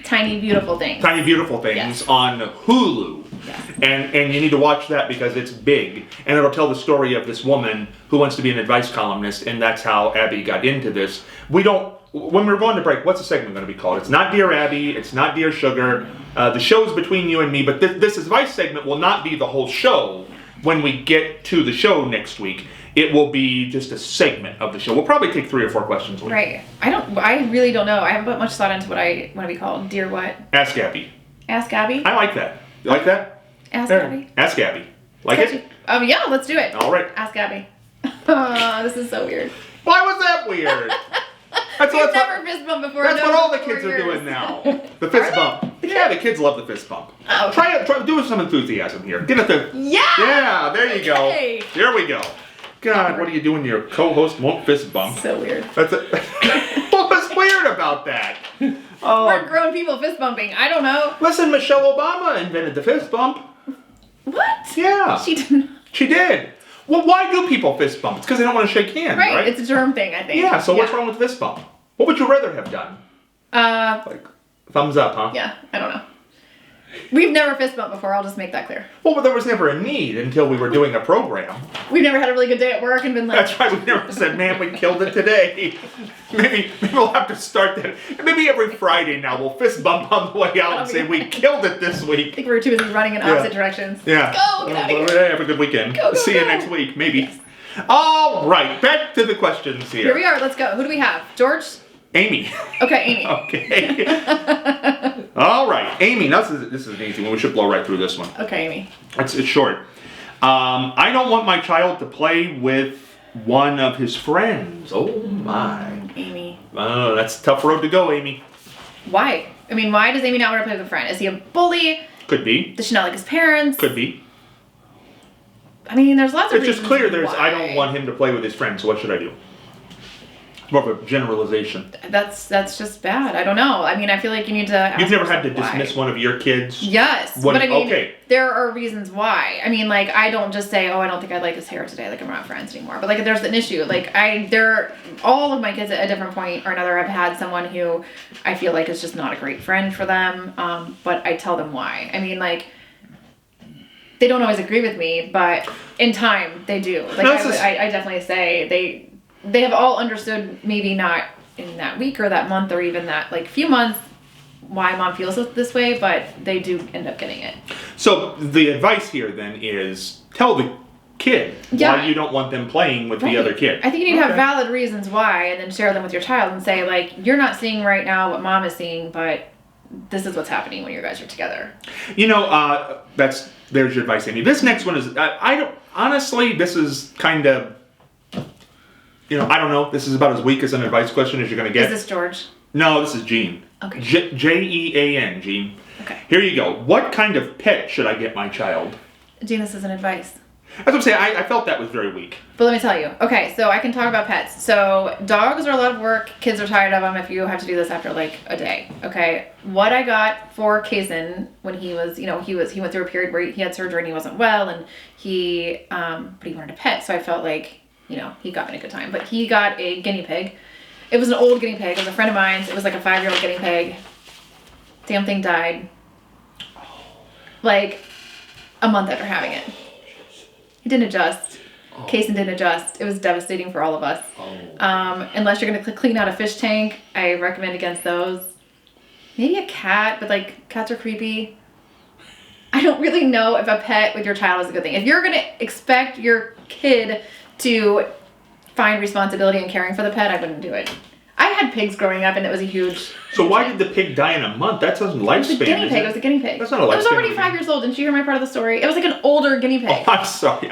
Tiny Beautiful Things. Tiny Beautiful Things Yes. on Hulu. Yes. And you need to watch that because it's big. And it'll tell the story of this woman who wants to be an advice columnist, and that's how Abby got into this. When we're going to break, what's the segment going to be called? It's not Dear Abby, it's not Dear Sugar. The show's Between You and Me, but this advice segment will not be the whole show when we get to the show next week. It will be just a segment of the show. We'll probably take 3 or 4 questions. Right. I really don't know. I haven't put much thought into what I want to be called. Dear what? Ask Abby. Ask Abby? I like that. You like that? Ask There. Abby? Ask Abby. Like it? Yeah, let's do it. All right. Ask Abby. This is so weird. Why was that weird? We've never fist bumped before. That's No, what all the 4 kids are years. doing now. The fist Are bump. Yeah, the kids love the fist bump. Oh, okay. Try do some enthusiasm here. Get at the. Yeah! Yeah, there you Okay. go. There we go. God, what are you doing? Your co-host won't fist bump. So weird. That's it. What was weird about that? Oh, We're grown people fist bumping. I don't know. listen, Michelle Obama invented the fist bump. What? Yeah, She didn't. she did. Well, why do people fist bump? It's because they don't want to shake hands, Right. right? It's a germ thing, I think. Yeah. So what's wrong with fist bump? What would you rather have done? Like thumbs up, huh? Yeah. I don't know. We've never fist bumped before. I'll just make that clear. Well, but there was never a need until we were doing a program. We've never had a really good day at work and been like, That's right. We never said, "Man, we killed it today." Maybe we'll have to start that. Maybe every Friday now we'll fist bump on the way out and say we killed it this I week. think we were too busy running in opposite directions. Yeah. Go, get out of here. Have a good weekend. Go, See you go. next week, maybe. All right, back to the questions here. Here we are. Let's go. Who do we have? George? Amy. Okay, Amy. Okay. All right, Amy. Now this is an easy one. We should blow right through this one. Okay, Amy. It's short. I don't want my child to play with one of his friends. Oh my. Amy. Oh, that's a tough road to go, Amy. Why? I mean, why does Amy not want to play with a friend? Is he a bully? Could be. Does she not like his parents? Could be. I mean, there's lots of It's just reasons clear why. I don't want him to play with his friends, so what should I do? It's more of a generalization. That's just bad. I don't know. I mean, I feel like you need to ask You've never had to yourself why. dismiss one of your kids? Yes, What- but I mean, okay. there are reasons why. I mean, like, I don't just say, oh, I don't think I like his hair today, like, we're not friends anymore. But, like, there's an issue. Like, all of my kids at a different point or another have had someone who I feel like is just not a great friend for them, but I tell them why. I mean, like, they don't always agree with me, but in time, they do. Like, No, this is- I definitely say they have all understood, maybe not in that week or that month or even that, like, few months, why mom feels this way, but they do end up getting it. So the advice here then is tell the kid Yeah. why you don't want them playing with the other kid. I think you need to have Okay. valid reasons why, and then share them with your child and say, like, you're not seeing right now what mom is seeing, but this is what's happening when you guys are together. You know, there's your advice, Amy. This next one is, I don't, honestly, this is kind of, you know, I don't know. This is about as weak as an advice question as you're going to get. Is this George? No, this is Jean. Okay. Jean, Jean. Okay. Here you go. What kind of pet should I get my child? Gene, this isn't advice. That's what I'm saying. I felt that was very weak. But let me tell you. Okay, so I can talk about pets. So dogs are a lot of work. Kids are tired of them if you have to do this after like a day. Okay. What I got for Kaysen when he was, you know, he went through a period where he had surgery and he wasn't well, and but he wanted a pet. So I felt like, you know, he got me a good time. But he got a guinea pig. It was an old guinea pig. It was a friend of mine's. It was like a 5-year-old guinea pig. Damn thing died. Like a month after having it. He didn't adjust. Kaysen didn't adjust. It was devastating for all of us. Unless you're going to clean out a fish tank, I recommend against those. Maybe a cat, but like cats are creepy. I don't really know if a pet with your child is a good thing. If you're going to expect your kid to find responsibility in caring for the pet, I wouldn't do it. I had pigs growing up, and it was a huge... So why did the pig die in a month? That doesn't lifespan. It was a guinea pig. It was a guinea pig. That's not a lifespan. It was already 5 years old. Didn't you hear my part of the story? It was like an older guinea pig. Oh, I'm sorry.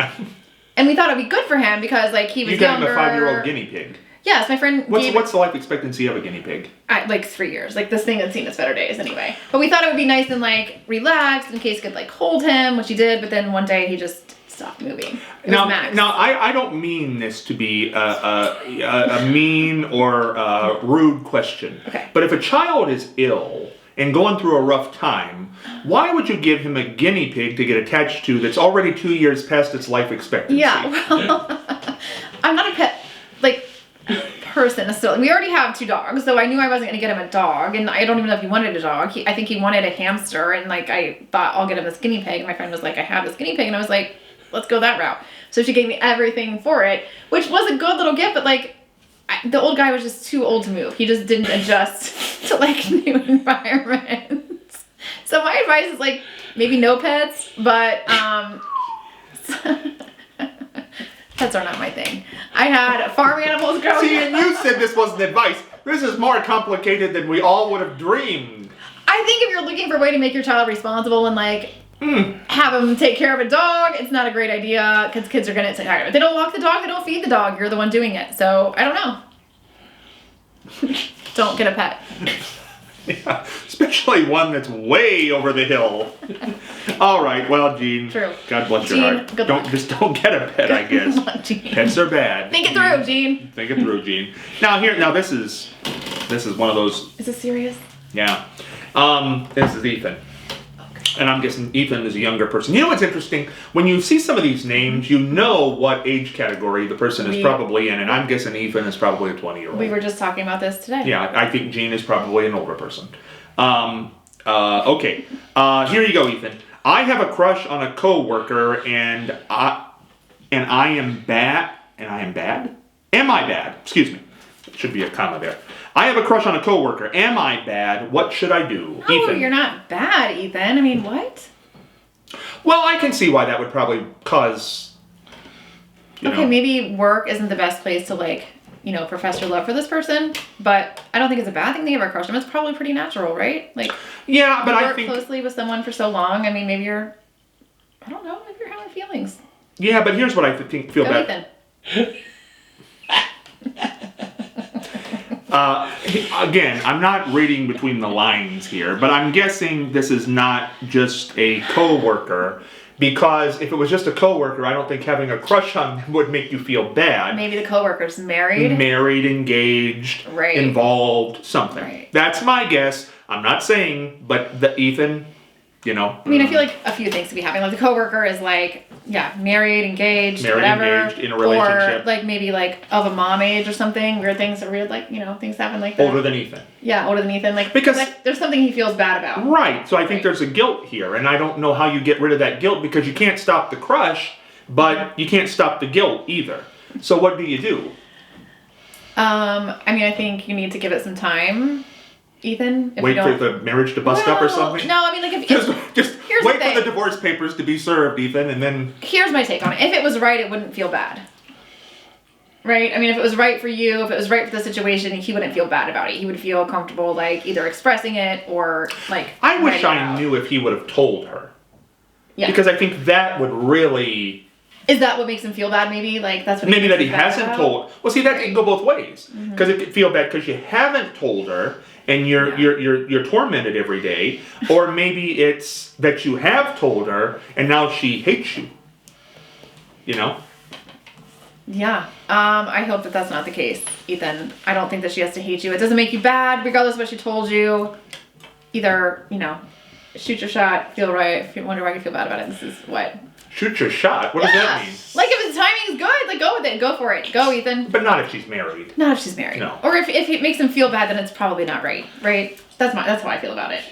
And we thought it'd be good for him because like he was You got younger. him a 5-year-old guinea pig. Yes, my friend gave... What's the life expectancy of a guinea pig? like 3 years. Like this thing had seen its better days anyway. But we thought it would be nice and like relaxed in case could like hold him, which he did. But then one day he just stopped moving. It was Max. Now, I don't mean this to be a mean or rude question. Okay. But if a child is ill and going through a rough time, why would you give him a guinea pig to get attached to that's already 2 years past its life expectancy? Yeah, well, I'm not a pet like person necessarily. We already have 2 dogs, so I knew I wasn't going to get him a dog, and I don't even know if he wanted a dog. I think he wanted a hamster, and like I thought I'll get him this guinea pig. And my friend was like, I have this guinea pig, and I was like, let's go that route. So she gave me everything for it, which was a good little gift, but like the old guy was just too old to move. He just didn't adjust to like new environments. So my advice is like maybe no pets, but pets are not my thing. I had farm animals growing up. See, and you said this wasn't advice. This is more complicated than we all would have dreamed. I think if you're looking for a way to make your child responsible and like have them take care of a dog, it's not a great idea because kids are gonna tired of it. They don't walk the dog, they don't feed the dog. You're the one doing it. So I don't know. Don't get a pet. Yeah, especially one that's way over the hill. All right, well, Jean. True. God bless your Jean, heart. good luck. Don't get a pet, I guess. Good luck, Jean. Pets are bad. Think it through, Jean. Think it through, Jean. Now this is one of those. Is this serious? Yeah. This is Ethan. And I'm guessing Ethan is a younger person. You know what's interesting? When you see some of these names, you know what age category the person is probably in, and I'm guessing Ethan is probably a 20-year-old. We were just talking about this today. Yeah, I think Jean is probably an older person. Okay. Here you go, Ethan. I have a crush on a coworker, and I am bad. And I am bad? Am I bad? Excuse me. Should be a comma there. I have a crush on a coworker. Am I bad? What should I do? Oh, Ethan. you're not bad, Ethan. I mean, what? Well, I can see why that would probably cause. Okay, maybe work isn't the best place to like, profess your love for this person, but I don't think it's a bad thing to have a crush on them. It's probably pretty natural, right? Like, yeah, but you I work think closely with someone for so long. I mean, maybe you're, I don't know, maybe you're having feelings. Yeah, but here's what I feel Go, bad. Ethan. Again, I'm not reading between the lines here, but I'm guessing this is not just a coworker, because if it was just a coworker, I don't think having a crush on them would make you feel bad. Maybe the coworker's married. Married, engaged, Right. involved, something. Right. That's my guess. I'm not saying, but Ethan, I mean, I feel like a few things to be happening. Like the coworker is like, married, engaged, whatever. Engaged, in a relationship. Or like maybe like of a mom age or something. Weird things are weird, like, things happen like that. Older than Ethan. Yeah, older than Ethan. Like, Because- like, there's something he feels bad about. Right. So I think Right. there's a guilt here, and I don't know how you get rid of that guilt, because you can't stop the crush, but you can't stop the guilt either. So what do you do? I mean, I think you need to give it some time, Ethan. If Wait you for don't... the marriage to bust up or something? No, I mean, like, if Just Here's wait the for the thing. divorce papers to be served, Ethan, and then... Here's my take on it. If it was right, it wouldn't feel bad. Right? I mean, if it was right for you, if it was right for the situation, he wouldn't feel bad about it. He would feel comfortable, like, either expressing it or, like, I wish writing it I out. knew if he would have told her. Yeah. Because I think that would really... Is that what makes him feel bad, maybe? Like, that's what Maybe that makes he him bad hasn't about? told... Well, see, that can go both ways. Because it could feel bad because you haven't told her, and you're tormented every day. Or maybe it's that you have told her, and now she hates you. Yeah. I hope that that's not the case, Ethan. I don't think that she has to hate you. It doesn't make you bad, regardless of what she told you. Either, shoot your shot, feel right. If you wonder why you feel bad about it, this is what. Shoot your shot? What does that mean? Like, if his timing is good, like, go with it. Go for it. Go, Ethan. But not if she's married. Not if she's married. No. Or if it makes him feel bad, then it's probably not right. Right? That's how I feel about it.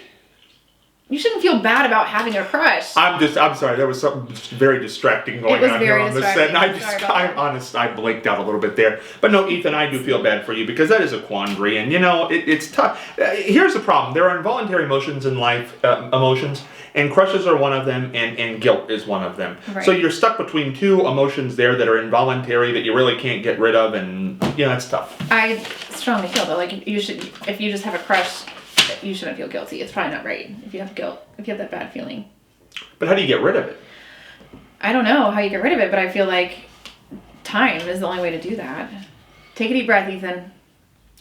you shouldn't feel bad about having a crush. I'm sorry, there was something very distracting going on here on the set. And I'm honest, I blinked out a little bit there. But no, Ethan, I do feel bad for you because that is a quandary. And it's tough. Here's the problem. There are involuntary emotions in life, and crushes are one of them, and guilt is one of them. Right. So you're stuck between two emotions there that are involuntary that you really can't get rid of, and it's tough. I strongly feel that, like, if you just have a crush, you shouldn't feel guilty. It's probably not right if you have guilt, if you have that bad feeling. But how do you get rid of it? I don't know how you get rid of it, but I feel like time is the only way to do that. Take a deep breath, Ethan.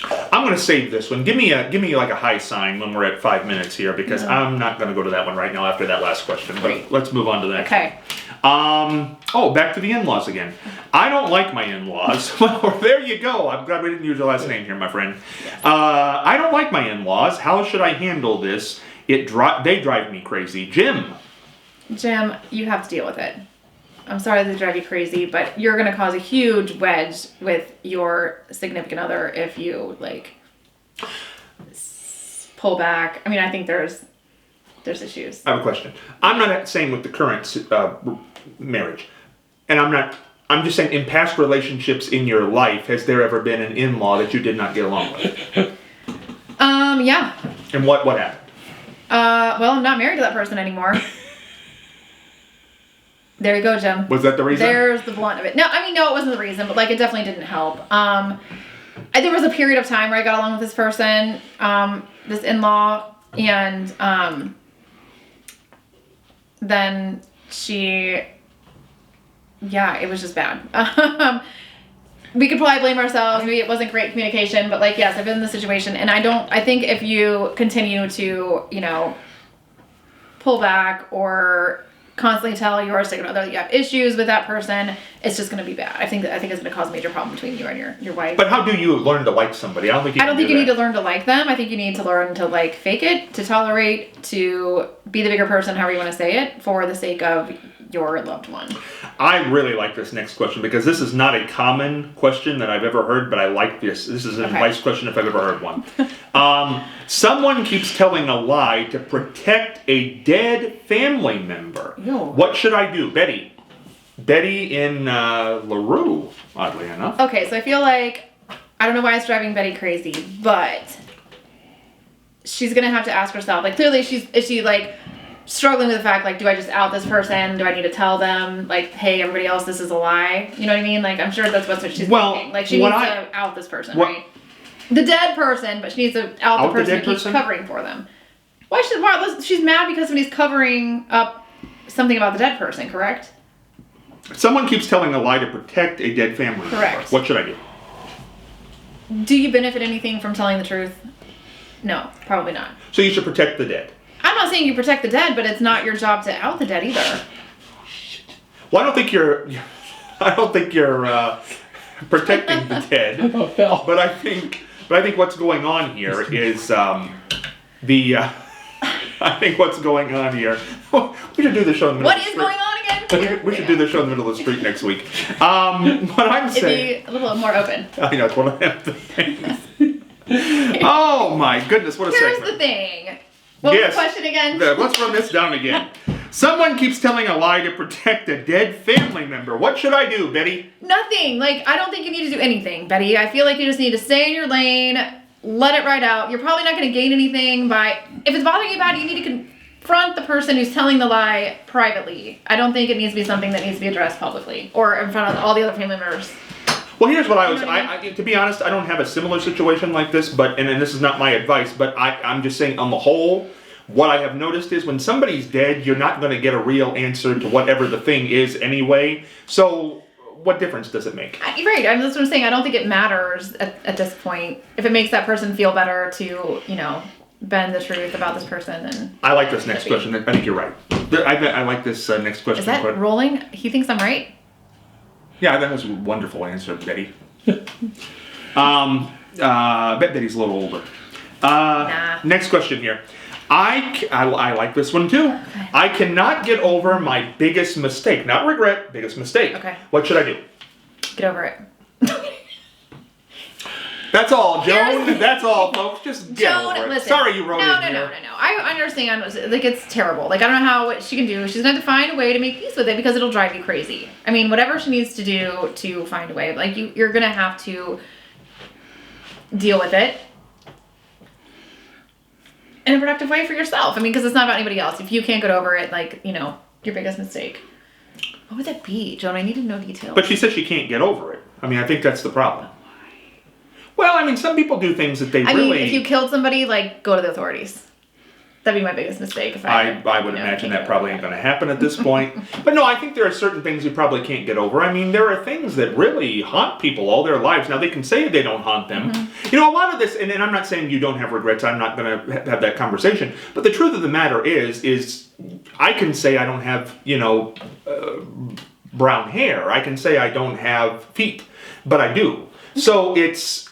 I'm going to save this one. Give me like a high sign when we're at 5 minutes here, because I'm not going to go to that one right now after that last question. But Great. let's move on to the next. Okay. Back to the in-laws again. I don't like my in-laws. Well, there you go. I'm glad we didn't use your last name here, my friend. I don't like my in-laws. How should I handle this? They drive me crazy. Jim, You have to deal with it. I'm sorry they drive you crazy, but you're going to cause a huge wedge with your significant other if you, like, pull back. I mean, I think there's issues. I have a question. I'm not saying with the current marriage, and I'm just saying in past relationships in your life, has there ever been an in-law that you did not get along with? Yeah. And what happened? Well, I'm not married to that person anymore. There you go, Jim. Was that the reason? There's the blunt of it. No, it wasn't the reason, but, like, it definitely didn't help. There was a period of time where I got along with this person, this in-law, and then it was just bad. We could probably blame ourselves. Maybe it wasn't great communication, but, like, yes, I've been in this situation, and I think if you continue to, pull back or constantly tell your significant other that you have issues with that person, it's just going to be bad. I think it's going to cause a major problem between you and your wife. But how do you learn to like somebody? I don't think you need to learn to like them. I think you need to learn to, like, fake it, to tolerate, to be the bigger person, however you want to say it, for the sake of your loved one. I really like this next question because this is not a common question that I've ever heard, but I like this. This is an advice question if I've ever heard one. Someone keeps telling a lie to protect a dead family member. Ew. What should I do? Betty in LaRue, oddly enough. Okay, so I feel like, I don't know why it's driving Betty crazy, but she's going to have to ask herself, like, clearly is she, like, struggling with the fact, like, do I just out this person? Do I need to tell them, like, hey, everybody else, this is a lie? You know what I mean? Like, I'm sure that's what she's thinking. Like, she needs to out this person, right? The dead person, but she needs to out the person who keeps covering for them. She's mad because somebody's covering up something about the dead person, correct? Someone keeps telling a lie to protect a dead family member. Correct. What should I do? Do you benefit anything from telling the truth? No, probably not. So you should protect the dead. I'm not saying you protect the dead, but it's not your job to out the dead either. Well, I don't think you're protecting the dead. But I think what's going on here is I think what's going on here. We should do the show in the middle of the street. What is going on again? We should do the show in the middle of the street next week. What I'm saying. It'd be a little more open. I know, it's one of them things. Oh my goodness, what a segment. Here's the thing. What was the question again? Let's run this down again. Someone keeps telling a lie to protect a dead family member. What should I do, Betty? Nothing. Like, I don't think you need to do anything, Betty. I feel like you just need to stay in your lane, let it ride out. You're probably not going to gain anything by... If it's bothering you bad, you need to confront the person who's telling the lie privately. I don't think it needs to be something that needs to be addressed publicly or in front of all the other family members. Well, here's what to be honest, I don't have a similar situation like this, and this is not my advice, but I'm just saying on the whole, what I have noticed is when somebody's dead, you're not going to get a real answer to whatever the thing is anyway. So what difference does it make? Right. That's what I'm saying. I don't think it matters at this point. If it makes that person feel better to, bend the truth about this person. And I like this next question. I think you're right. I like this next question. Is that rolling? He thinks I'm right? Yeah, that was a wonderful answer, Betty. Betty's a little older. Nah. Next question here. I like this one too. Okay. I cannot get over my biggest mistake. Not regret, biggest mistake. Okay. What should I do? Get over it. That's all, Joan. That's all, folks. Just get over it. Listen. Sorry you wrote in here. No. understand. Like, it's terrible. Like, I don't know what she can do. She's going to have to find a way to make peace with it because it'll drive you crazy. I mean, whatever she needs to do to find a way. Like, you're going to have to deal with it in a productive way for yourself. I mean, because it's not about anybody else. If you can't get over it, like, you know, your biggest mistake. What would that be, Joan? I need to know details. But she said she can't get over it. I mean, I think that's the problem. Well, I mean, some people do things that they I really... mean, if you killed somebody, like, go to the authorities. That'd be my biggest mistake. If I would imagine that probably ain't going to happen at this point. But no, I think there are certain things you probably can't get over. I mean, there are things that really haunt people all their lives. Now, they can say they don't haunt them. Mm-hmm. You know, a lot of this, and I'm not saying you don't have regrets. I'm not going to have that conversation. But the truth of the matter is I can say I don't have, you know, brown hair. I can say I don't have feet. But I do. So it's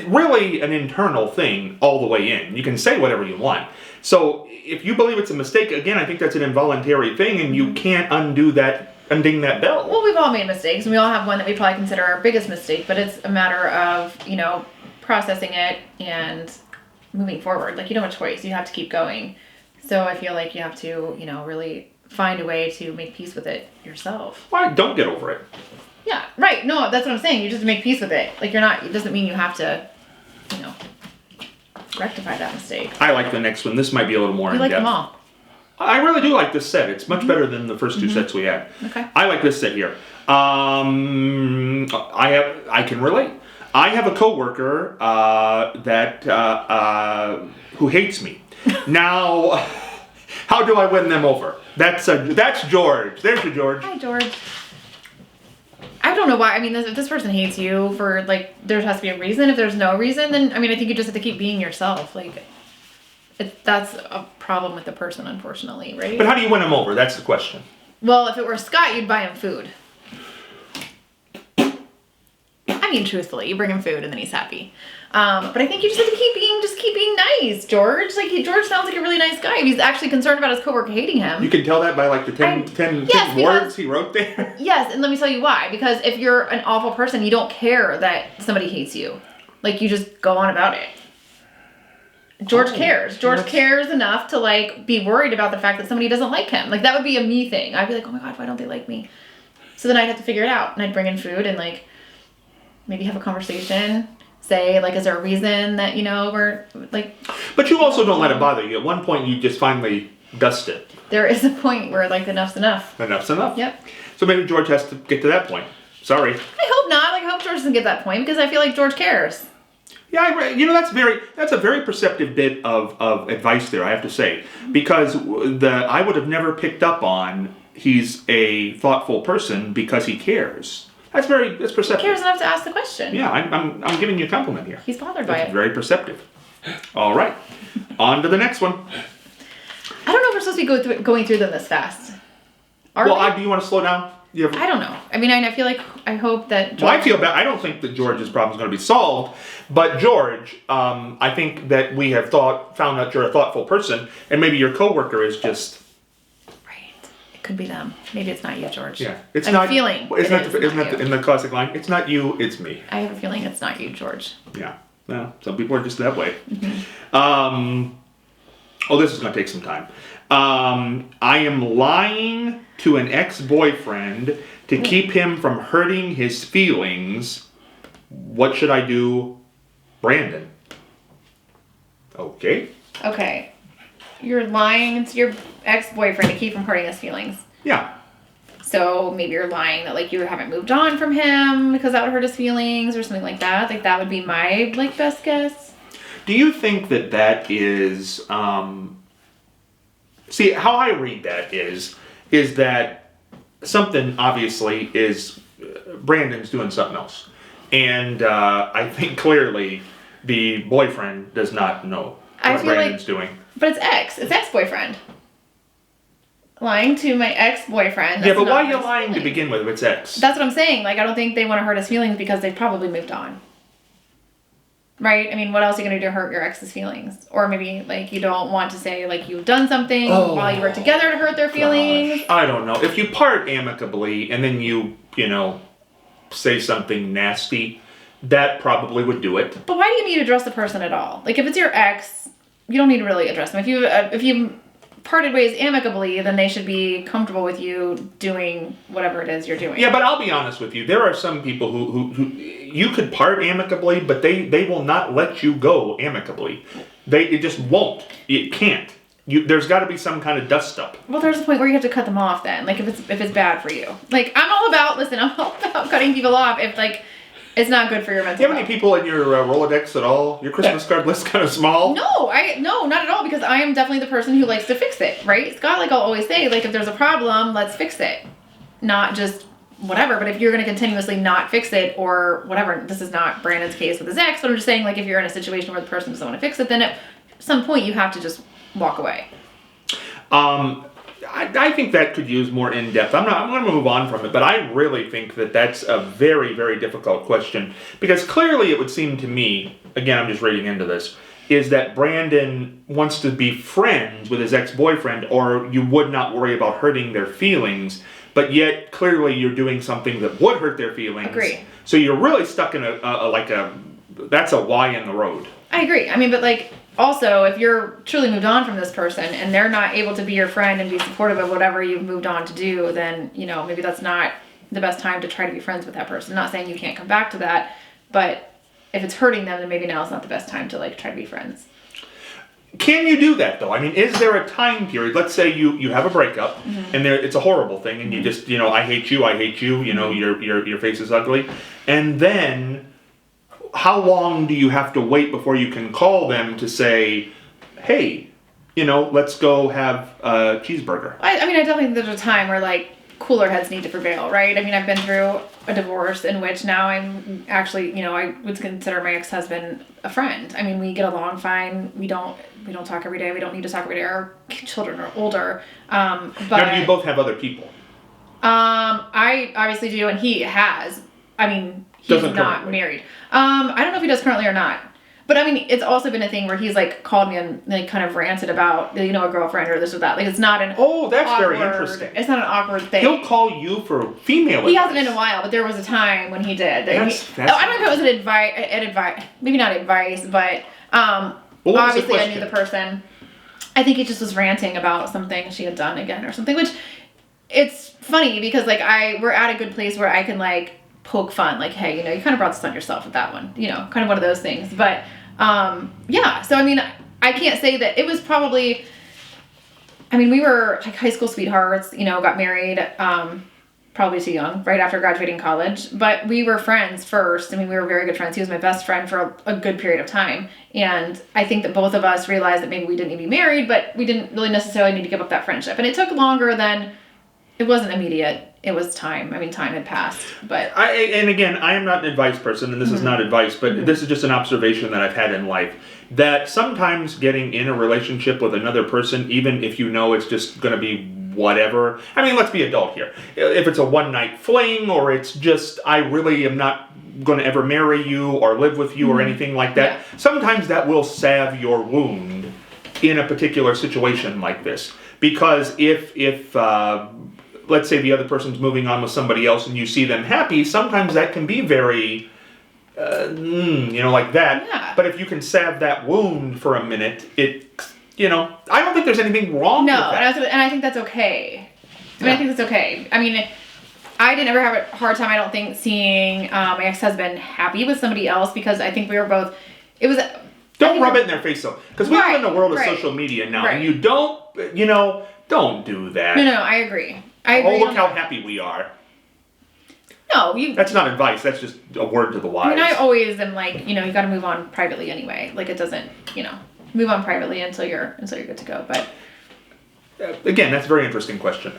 really an internal thing all the way in. You can say whatever you want. So if you believe it's a mistake, again, I think that's an involuntary thing, and you can't unding that belt. Well, we've all made mistakes, and we all have one that we probably consider our biggest mistake, but it's a matter of, you know, processing it and moving forward. Like, you don't have a choice. You have to keep going. So I feel like you have to, you know, really find a way to make peace with it yourself. Why? Don't get over it. Yeah, right. No, that's what I'm saying. You just make peace with it. Like, it doesn't mean you have to, you know, rectify that mistake. I like the next one. This might be a little more in depth. You like them all. I really do like this set. It's much better than the first two sets we had. Okay. I like this set here. I can relate. I have a coworker who hates me. Now, how do I win them over? That's George. There's your George. Hi, George. I don't know why. I mean, if this person hates you for, like, there has to be a reason. If there's no reason, then, I mean, I think you just have to keep being yourself. Like, that's a problem with the person, unfortunately, right? But how do you win him over? That's the question. Well, if it were Scott, you'd buy him food. I mean, truthfully, you bring him food and then he's happy. But I think you just have to keep being nice, George. Like, George sounds like a really nice guy. If he's actually concerned about his coworker hating him. You can tell that by, like, the 10 words he wrote there. Yes, and let me tell you why. Because if you're an awful person, you don't care that somebody hates you. Like, you just go on about it. George cares. George cares enough to, like, be worried about the fact that somebody doesn't like him. Like, that would be a me thing. I'd be like, oh my God, why don't they like me? So then I'd have to figure it out. And I'd bring in food and, like, maybe have a conversation. Say, like, is there a reason that, you know, we're, like... But you also don't let it bother you. At one point, you just finally dust it. There is a point where, like, enough's enough. Enough's enough. Yep. So maybe George has to get to that point. Sorry. I hope not. Like, I hope George doesn't get that point because I feel like George cares. Yeah, you know, that's a very perceptive bit of advice there, I have to say. Because I would have never picked up on he's a thoughtful person because he cares. That's perceptive. He cares enough to ask the question. Yeah, I'm giving you a compliment here. He's bothered by it. Very perceptive. All right, on to the next one. I don't know if we're supposed to be going through them this fast. Do you want to slow down? I don't know. I mean, I feel like I hope that. George... Well, I feel bad. I don't think that George's problem is going to be solved, but George, I think that we have found out you're a thoughtful person, and maybe your coworker is just. It could be them. Maybe it's not you, George. Yeah, I'm feeling. Isn't that in the classic line? It's not you, it's me. I have a feeling it's not you, George. Yeah. Well, some people are just that way. Mm-hmm. This is going to take some time. I am lying to an ex-boyfriend to keep him from hurting his feelings. What should I do, Brandon? Okay. Okay. You're lying to your ex-boyfriend to keep from hurting his feelings. Yeah. So maybe you're lying that, like, you haven't moved on from him because that would hurt his feelings or something like that. Like, that would be my, like, best guess. Do you think that is... See, how I read that is that something, obviously, is... Brandon's doing something else. And I think clearly the boyfriend does not know what Brandon's doing. But it's ex-boyfriend. Lying to my ex-boyfriend. Yeah, but why are you lying to begin with if it's ex? That's what I'm saying. Like, I don't think they want to hurt his feelings because they've probably moved on. Right? I mean, what else are you going to do to hurt your ex's feelings? Or maybe, like, you don't want to say, like, you've done something while you were together to hurt their feelings. Gosh, I don't know. If you part amicably and then you say something nasty, that probably would do it. But why do you need to address the person at all? Like, if it's your ex, you don't need to really address them. If you parted ways amicably, then they should be comfortable with you doing whatever it is you're doing. Yeah, but I'll be honest with you. There are some people who you could part amicably, but they will not let you go amicably. It just won't. It can't. There's got to be some kind of dust up. Well, there's a point where you have to cut them off then. Like, if it's bad for you. Like, I'm all about cutting people off if, like, it's not good for your mental Do you have any people in your Rolodex at all? Your Christmas card list kind of small? No, not at all, because I am definitely the person who likes to fix it, right? Scott, like I'll always say, like, if there's a problem, let's fix it. Not just whatever, but if you're going to continuously not fix it or whatever, this is not Brandon's case with his ex, but I'm just saying, like, if you're in a situation where the person doesn't want to fix it, then at some point you have to just walk away. I think that could use more in-depth. I'm going to move on from it, but I really think that that's a very, very difficult question, because clearly it would seem to me, again, I'm just reading into this, is that Brandon wants to be friends with his ex-boyfriend, or you would not worry about hurting their feelings, but yet clearly you're doing something that would hurt their feelings. Agree. So you're really stuck in that's a Y in the road. I agree. I mean, but like, also, if you're truly moved on from this person and they're not able to be your friend and be supportive of whatever you've moved on to do, then, you know, maybe that's not the best time to try to be friends with that person. I'm not saying you can't come back to that, but if it's hurting them, then maybe now is not the best time to, like, try to be friends. Can you do that, though? I mean, is there a time period? Let's say you have a breakup, and it's a horrible thing, and you just, I hate you, your face is ugly. And then, how long do you have to wait before you can call them to say, hey, let's go have a cheeseburger? I mean, I definitely think there's a time where, like, cooler heads need to prevail, right? I mean, I've been through a divorce in which now I'm actually, I would consider my ex-husband a friend. I mean, we get along fine. We don't talk every day. We don't need to talk every day. Our children are older. But now, do you both have other people? I obviously do, and he has. I mean, he's not married. I don't know if he does currently or not. But I mean, it's also been a thing where he's like called me and like kind of ranted about, a girlfriend or this or that. Like, it's not an that's very interesting. It's not an awkward thing. He'll call you for female advice. He hasn't in a while, but there was a time when he did. I don't know if it was an advice, maybe not advice, but obviously I knew the person. I think he just was ranting about something she had done again or something, which it's funny because like we're at a good place where I can like poke fun, like, hey, you kind of brought this on yourself with that one, kind of one of those things. But yeah, so I mean, I can't say that it was probably, I mean, we were like high school sweethearts, got married, probably too young, right after graduating college, but we were friends first. I mean, we were very good friends. He was my best friend for a good period of time. And I think that both of us realized that maybe we didn't need to be married, but we didn't really necessarily need to give up that friendship. And it took longer than, it wasn't immediate. It was time. I mean, time had passed, but... And again, I am not an advice person, and this is not advice, but this is just an observation that I've had in life, that sometimes getting in a relationship with another person, even if it's just going to be whatever... I mean, let's be adult here. If it's a one-night fling, or it's just, I really am not going to ever marry you, or live with you, or anything like that, sometimes that will salve your wound in a particular situation like this. Because if let's say the other person's moving on with somebody else and you see them happy, sometimes that can be very, like that. Yeah. But if you can salve that wound for a minute, I don't think there's anything wrong with that. No, and I think that's okay. I think that's okay. I mean, I didn't ever have a hard time, I don't think, seeing my ex-husband happy with somebody else, because I think we were both, Don't rub it in their face, though. Because we live in the world of social media now, and you don't, don't do that. No, I agree. Look how happy we are. No, that's not advice. That's just a word to the wise. I mean, I always am like, you got to move on privately anyway. Like, it doesn't, move on privately until you're good to go. But again, that's a very interesting question.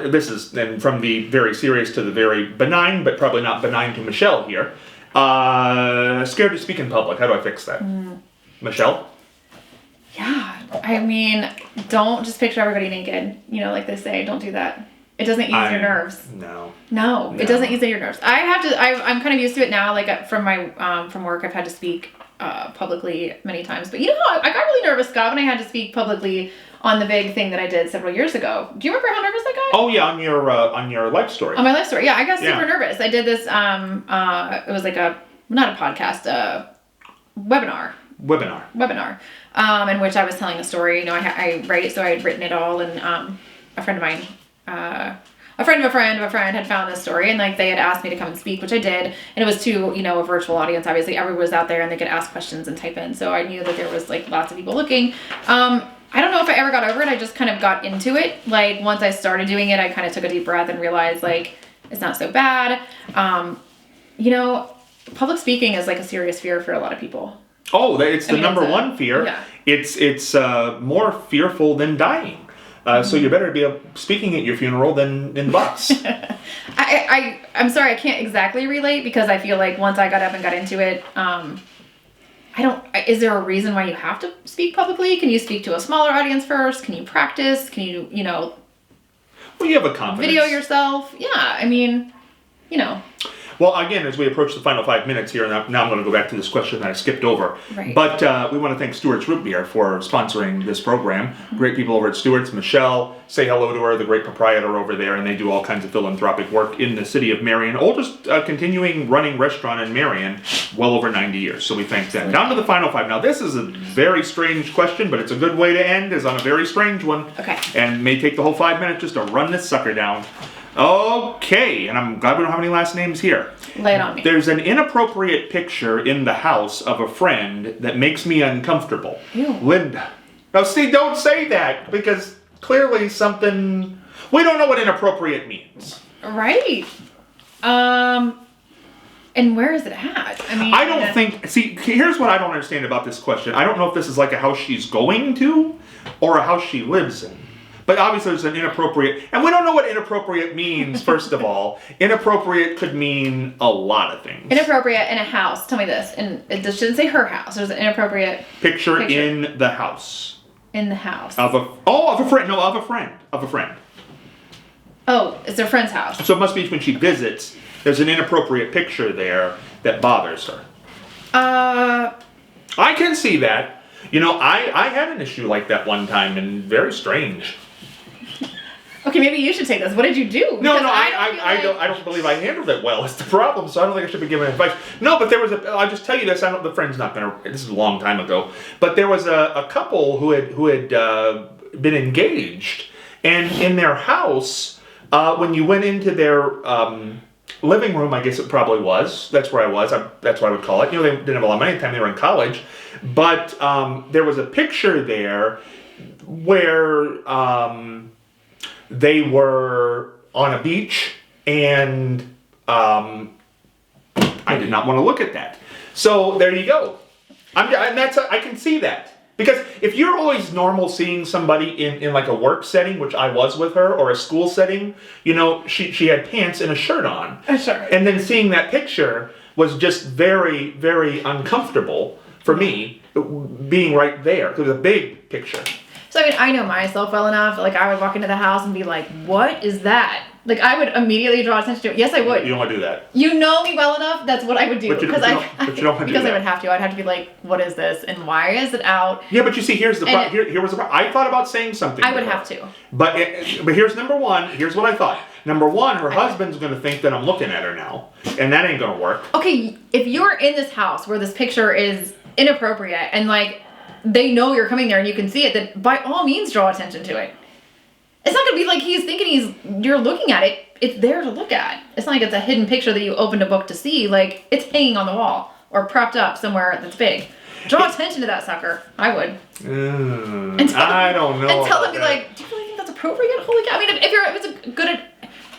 This is then from the very serious to the very benign, but probably not benign to Michelle here. Scared to speak in public. How do I fix that? Michelle? Yeah, I mean, don't just picture everybody naked. Like they say, don't do that. It doesn't ease your nerves. No, it doesn't ease your nerves. I'm kind of used to it now. Like from my from work, I've had to speak publicly many times. But I got really nervous, Scott, when I had to speak publicly on the big thing that I did several years ago. Do you remember how nervous I got? Oh yeah, on your life story. On my life story, yeah, I got super nervous. I did this. It was like not a podcast, a webinar. webinar, in which I was telling a story. You know, I write, so I had written it all, and a friend of mine, a friend of a friend of a friend had found this story, and like they had asked me to come and speak, which I did, and it was to, you know, a virtual audience. Obviously, everyone was out there, and they could ask questions and type in. So I knew that there was like lots of people looking. I don't know if I ever got over it. I just kind of got into it. Like once I started doing it, I kind of took a deep breath and realized like it's not so bad. You know, public speaking is like a serious fear for a lot of people. Oh, it's the number one fear. Yeah. It's more fearful than dying. So you better be speaking at your funeral than in the bus. I'm sorry, I can't exactly relate because I feel like once I got up and got into it, is there a reason why you have to speak publicly? Can you speak to a smaller audience first? Can you practice? Can you, you know, well, you have a confidence. Video yourself? Yeah, I mean, you know. Well, again, as we approach the final 5 minutes here, now I'm going to go back to this question that I skipped over. Right. But we want to thank Stewart's Root Beer for sponsoring this program. Mm-hmm. Great people over at Stewart's. Michelle, say hello to her, the great proprietor over there, and they do all kinds of philanthropic work in the city of Marion. Oldest continuing running restaurant in Marion, well over 90 years, so we thank them. Down to the final 5. Now, this is a very strange question, but it's a good way to end, is on a very strange one. Okay. And may take the whole 5 minutes just to run this sucker down. Okay, and I'm glad we don't have any last names here. Lay it on me. There's an inappropriate picture in the house of a friend that makes me uncomfortable. Ew. Linda. Now, see, don't say that, because clearly something... We don't know what inappropriate means. Right. And where is it at? I mean... I don't think... See, here's what I don't understand about this question. I don't know if this is like a house she's going to, or a house she lives in. But obviously there's an inappropriate, and we don't know what inappropriate means, first of all. Inappropriate could mean a lot of things. Inappropriate in a house. Tell me this. And it shouldn't say her house. There's an inappropriate picture in the house. In the house. Of a friend. No, of a friend. Of a friend. Oh, it's their friend's house. So it must be when she visits, there's an inappropriate picture there that bothers her. I can see that. You know, I had an issue like that one time, and very strange. Okay, maybe you should take this. What did you do? No, I don't believe I handled it well. It's the problem, so I don't think I should be giving advice. No, but there was I'll just tell you this. The friend's not gonna. This is a long time ago, but there was a couple who had been engaged, and in their house, when you went into their living room, I guess it probably was. That's where I was. That's what I would call it. You know, they didn't have a lot of money at the time. They were in college, but there was a picture there where. They were on a beach, and I did not want to look at that. So there you go. I can see that. Because if you're always normal seeing somebody in like a work setting, which I was with her, or a school setting, you know, she had pants and a shirt on. Sure. And then seeing that picture was just very, very uncomfortable for me, being right there. It was a big picture. So, I mean, I know myself well enough. Like, I would walk into the house and be like, what is that? Like, I would immediately draw attention to it. Yes, I would. You don't want to do that. You know me well enough. That's what I would do. But you don't want to do that. Because I would have to. I'd have to be like, what is this? And why is it out? Yeah, but you see, here's the problem. Here was the problem. I thought about saying something. I would have to. But here's number one. Here's what I thought. Number one, her husband's going to think that I'm looking at her now. And that ain't going to work. Okay, if you're in this house where this picture is inappropriate and, like, they know you're coming there and you can see it, then by all means draw attention to it. It's not going to be like he's thinking you're looking at it. It's there to look at. It's not like it's a hidden picture that you opened a book to see. Like, it's hanging on the wall or propped up somewhere that's big. Draw attention to that sucker. I would. I don't know. And tell them, be like, do you really think that's appropriate? Holy cow. I mean,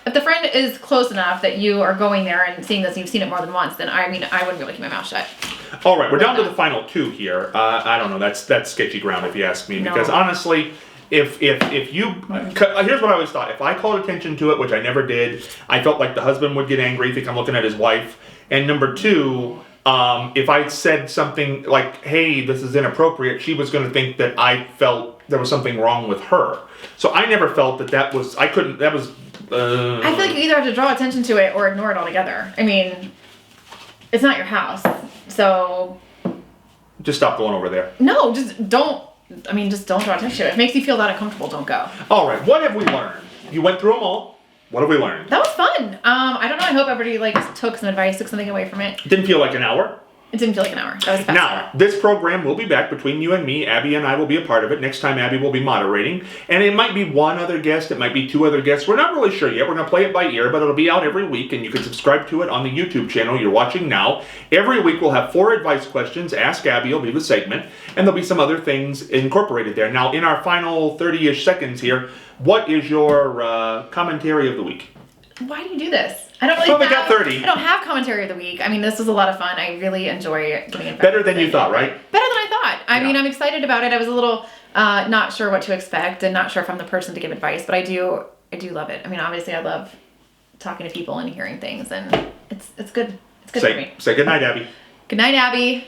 if the friend is close enough that you are going there and seeing this and you've seen it more than once, then I wouldn't be able to keep my mouth shut. All right, we're down to the final 2 here. I don't know. That's sketchy ground if you ask me. Because honestly, if you... Here's what I always thought. If I called attention to it, which I never did, I felt like the husband would get angry, think I'm looking at his wife. And number 2, if I said something like, hey, this is inappropriate, she was going to think that I felt there was something wrong with her. So I never felt that was... I couldn't... That was... I feel like you either have to draw attention to it or ignore it altogether. I mean, it's not your house. So... Just stop going over there. No, just don't draw attention to it. If it makes you feel that uncomfortable, don't go. All right, what have we learned? You went through them all. What have we learned? That was fun. I don't know. I hope everybody took some advice, took something away from it. Didn't feel like an hour. It didn't feel like an hour. That was fast. Now, this program will be back between you and me. Abby and I will be a part of it. Next time, Abby will be moderating. And it might be one other guest. It might be two other guests. We're not really sure yet. We're going to play it by ear, but it'll be out every week. And you can subscribe to it on the YouTube channel you're watching now. Every week, we'll have 4 advice questions. Ask Abby will be the segment. And there'll be some other things incorporated there. Now, in our final 30-ish seconds here, what is your commentary of the week? Why do you do this? I don't really So we got 30. I don't have commentary of the week. I mean, this was a lot of fun. I really enjoy getting it. Better than you thought, right? Better than I thought. I mean, Yeah. I'm excited about it. I was a little not sure what to expect and not sure if I'm the person to give advice, but I do love it. I mean, obviously, I love talking to people and hearing things, and it's good. It's good for me. Say goodnight, Abby. Good night, Abby.